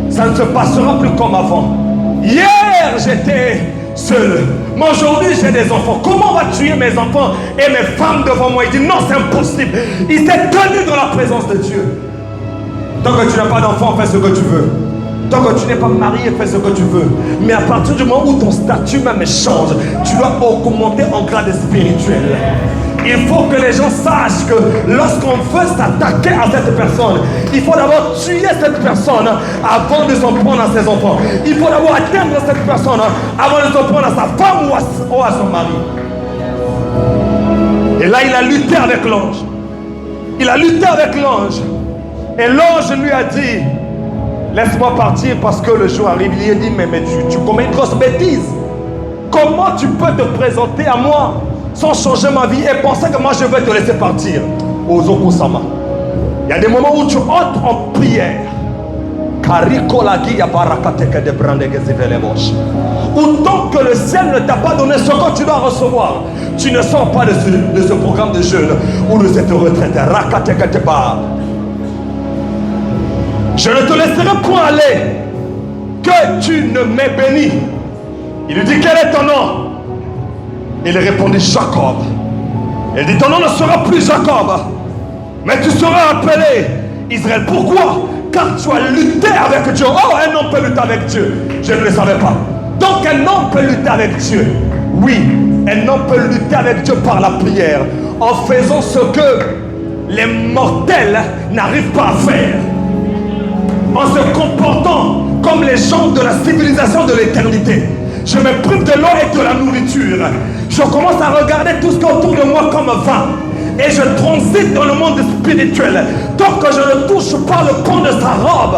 Ça ne se passera plus comme avant. Hier j'étais seul, mais aujourd'hui j'ai des enfants. Comment on va tuer mes enfants et mes femmes devant moi? Il dit non, c'est impossible. Il s'est tenu dans la présence de Dieu. Tant que tu n'as pas d'enfant, fais ce que tu veux. Tant que tu n'es pas marié, fais ce que tu veux. Mais à partir du moment où ton statut même change, tu dois augmenter en grade spirituel. Il faut que les gens sachent que lorsqu'on veut s'attaquer à cette personne, il faut d'abord tuer cette personne avant de s'en prendre à ses enfants. Il faut d'abord atteindre cette personne avant de s'en prendre à sa femme ou à son mari. Et là, il a lutté avec l'ange. Il a lutté avec l'ange. Et l'ange lui a dit, laisse-moi partir parce que le jour arrive. Il lui a dit, mais tu commets une grosse bêtise. Comment tu peux te présenter à moi sans changer ma vie et penser que moi je vais te laisser partir? Ozoko-sama. Il y a des moments où tu entres en prière. Autant que le ciel ne t'a pas donné ce que tu dois recevoir, tu ne sors pas de ce programme de jeûne ou de cette retraite. Je ne te laisserai point aller que tu ne m'aies béni. Il lui dit, quel est ton nom? Il répondit, Jacob. Il dit, ton nom ne sera plus Jacob, mais tu seras appelé Israël. Pourquoi? Car tu as lutté avec Dieu. Oh, un homme peut lutter avec Dieu. Je ne le savais pas. Donc un homme peut lutter avec Dieu. Oui, un homme peut lutter avec Dieu par la prière, en faisant ce que les mortels n'arrivent pas à faire, en se comportant comme les gens de la civilisation de l'éternité. Je me prive de l'eau et de la nourriture. Je commence à regarder tout ce qui est autour de moi comme vin. Et je transite dans le monde spirituel. Tant que je ne touche pas le pont de sa robe.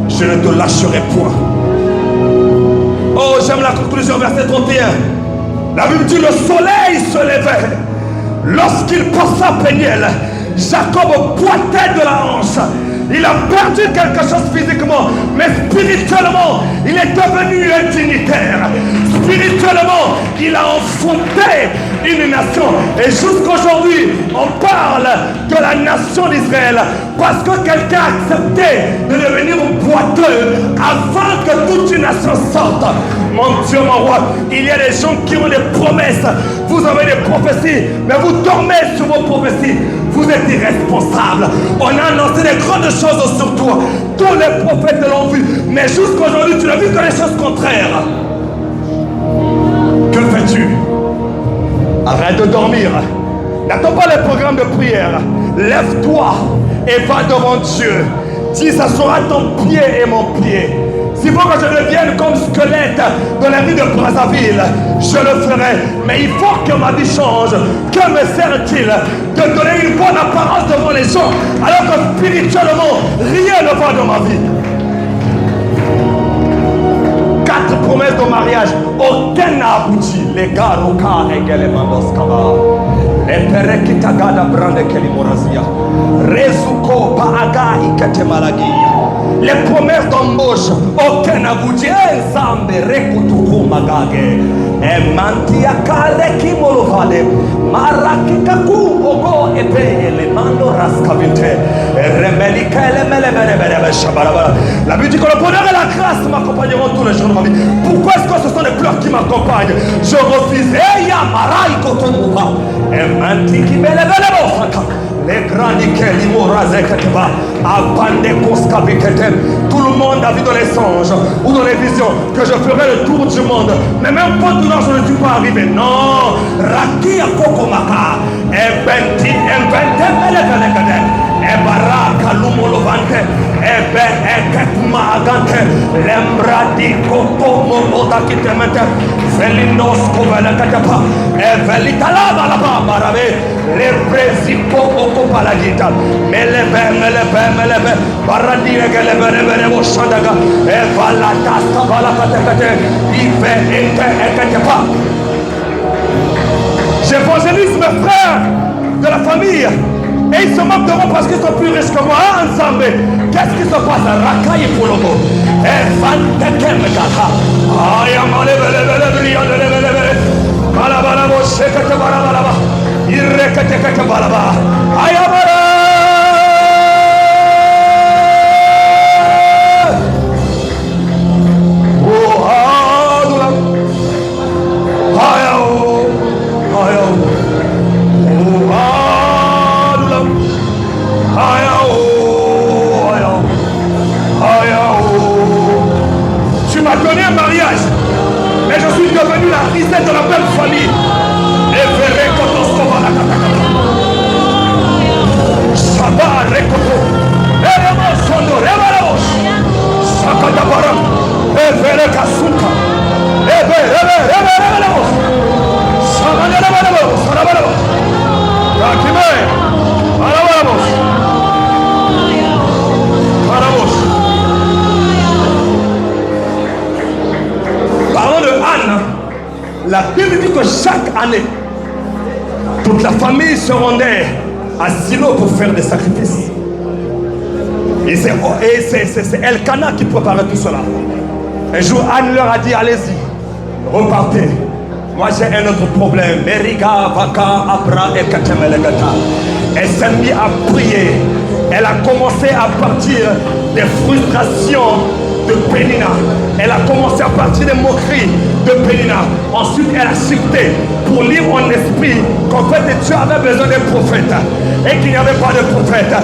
Je ne te lâcherai point. Oh, j'aime la conclusion, verset 31. La Bible dit, le soleil se levait. Lorsqu'il passa Péniel, Jacob boitait de la hanche. Il a perdu quelque chose physiquement, mais spirituellement, il est devenu un dignitaire. Spirituellement, il a enfanté une nation. Et jusqu'aujourd'hui, on parle de la nation d'Israël parce que quelqu'un a accepté de devenir boiteux afin que toute une nation sorte. Mon Dieu, mon roi, il y a des gens qui ont des promesses. Vous avez des prophéties, mais vous dormez sur vos prophéties. Vous êtes irresponsables. On a annoncé des grandes choses sur toi. Tous les prophètes l'ont vu. Mais jusqu'aujourd'hui, tu n'as vu que les choses contraires. Que fais-tu? Arrête de dormir. N'attends pas les programmes de prière. Lève-toi et va devant Dieu. Dis, ça sera ton pied et mon pied. S'il faut que je devienne comme squelette dans la rue de Brazzaville, je le ferai. Mais il faut que ma vie change. Que me sert-il de donner une bonne apparence devant les gens alors que spirituellement, rien ne va dans ma vie? 4 promesses de mariage, aucun n'a abouti. Les gars, Roka, Egele, Mandoskaba, les Perekitagada, Brande, Kelimorazia, Rezuko, Paaga, Iketemalagia. Les promesses d'embauche, aucun n'a abouti. Ensemble, Rekutuku Magage, Emantia Kale Kimolovade, Marakikaku, Ogo, Ebe, Elemando Raskavinte, Remelika, Elemele, Shabarabara. La Bible dit que le bonheur et la grâce m'accompagneront tous les jours de ma vie. Pourquoi est-ce que ce sont des pleurs qui m'accompagnent? Je refuse. Eya Marai Kotomuha, Emanti Kimelebelebosaka. Les grands Nikeli Morazekateba, Abande Koskabiketem. Tout le monde a vu dans les songes ou dans les visions que je ferai le tour du monde. Mais même pas tout je ne suis pas arrivé. Non, Rakia Kokomaka, Ebenti, Ebente, Melekadekade, Ebaraka Lumulovante, Ebe Ekekuma Agante, Lembradi Kokomo Odakitemete, Felinos Kovelekateba, Evelitalaba Barabe. Les présipo au paladita. Melebe. Paradire que le bene shandaga. Et voilà tasta balakate. Il fait et pas. J'évangélise mes frères de la famille. Et ils se moquent de moi parce qu'ils sont plus riches que moi. Ensemble, qu'est-ce qui se passe? Racaille pour le mot. Et Fantekem Gata. Ayamale bele. Balabala, shekete balabala. Irrekete balaba. Ayamale. Oh, Adula. Ayao. Tu m'as donné un mariage, mais je suis devenu la risette de la belle famille. Et verrez quand on se va la katakata. Shabbat rekoto. Eremos sondo rebalamos. Sakatabaram. Evere kasuka. Rebalamos. Samanelamos. Sarabalamos. Rakime. Alabalamos. Parlons de Anne. La Bible dit que chaque année, toute la famille se rendait à Silo pour faire des sacrifices. Et c'est Elkana qui préparait tout cela. Un jour, Anne leur a dit, allez-y, repartez. Moi, j'ai un autre problème. Meriga, Vaka, Abra et Katemelegata. Elle s'est mise à prier. Elle a commencé à partir des frustrations de Pénina. Elle a commencé à partir des moqueries de Pénina. Ensuite, elle a shifté pour lire en esprit qu'en fait Dieu avait besoin d'un prophète et qu'il n'y avait pas de prophète.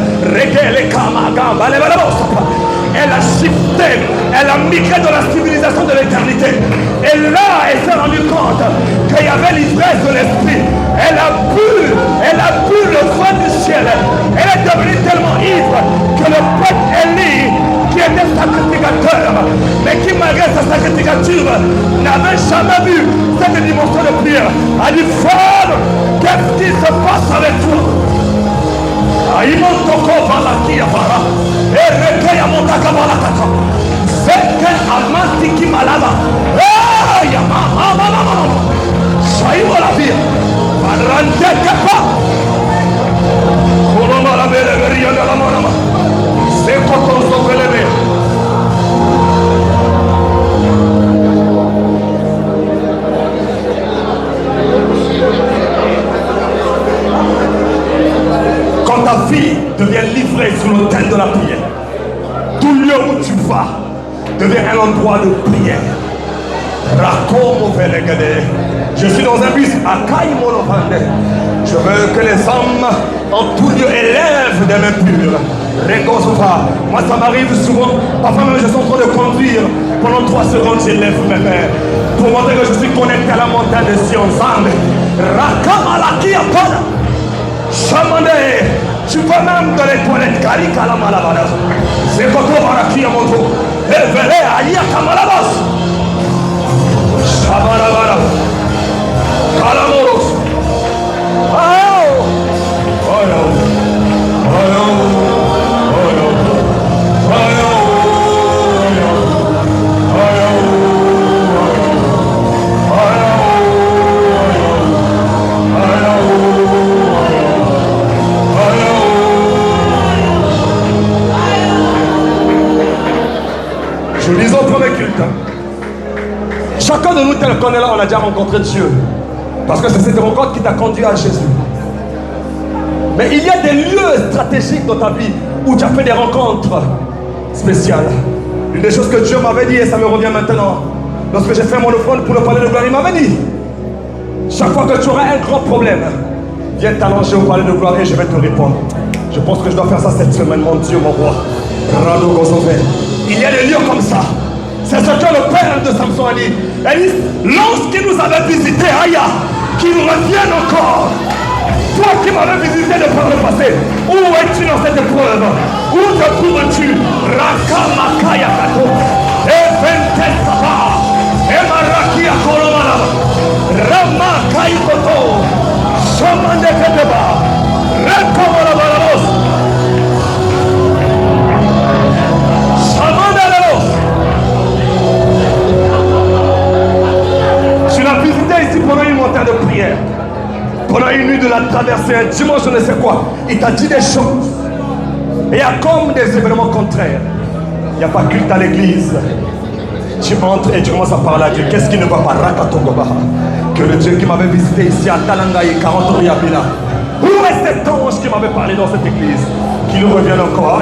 Elle a shifté, elle a migré dans la civilisation de l'éternité. Et là, elle s'est rendue compte qu'il y avait l'ivresse de l'esprit. Elle a bu le vin du ciel. Elle est devenue tellement ivre que le prêtre Élie, qui était sacrificateur, mais qui malgré sa sacrificature n'avait jamais vu cette dimension de prière, a dit, femme, qu'est-ce qui se passe avec toi? Il monte encore par la qui a para et recueille à mon takabalakata. C'est qu'un amant qui malava. Ah, yama, Saïmo la vie. Parante kapa. Koloma la belle veria de la monama. C'est coton soveleme. Quand ta vie devient livrée sur l'autel de la prière, tout lieu où tu vas devient un endroit de prière. Je suis dans un bus à Kaïmonovande. Je veux que les hommes en tout lieu élèvent des mains pures. Moi ça m'arrive souvent, parfois même je suis en train de conduire, pendant 3 secondes j'élève mes mains pour montrer que je suis connecté à la montagne de Sion. Rakamalakia Pada. Chamande, tu vas même dans les toilettes, Karika la malabada. C'est Koto Baraki à Moto. Et Vele Aya Kamalabas. Shabarabara. Kalamoros. Je disais au premier culte, chacun de nous tel qu'on est là, on a déjà rencontré Dieu. Parce que c'est cette rencontre qui t'a conduit à Jésus. Mais il y a des lieux stratégiques dans ta vie où tu as fait des rencontres spéciales. Une des choses que Dieu m'avait dit, et ça me revient maintenant, lorsque j'ai fait mon offrande pour le palais de gloire, il m'avait dit, chaque fois que tu auras un grand problème, viens t'allonger au palais de gloire et je vais te répondre. Je pense que je dois faire ça cette semaine, mon Dieu, mon roi. Rado Gozové. Il y a des lieux comme ça. C'est ce que le père de Samson a dit. Il dit, lorsqu'il nous avait visité, Aya, qu'il nous revienne encore. Toi qui m'avais visité de par le passé, où es-tu dans cette épreuve? Où te trouves-tu? Rakamakaya Kato, Evente Saba, Emarakia Kolomana, Rama Kaikoto, Somande Keteba. Pendant une nuit de la traversée, un dimanche, je ne sais quoi, il t'a dit des choses. Et il y a comme des événements contraires. Il n'y a pas culte à l'église. Tu entres et tu commences à parler à Dieu. Qu'est-ce qui ne va pas? Que le Dieu qui m'avait visité ici à Talangaï, 40 ans, Yabila. Où est cet ange qui m'avait parlé dans cette église? Qu'il revienne encore.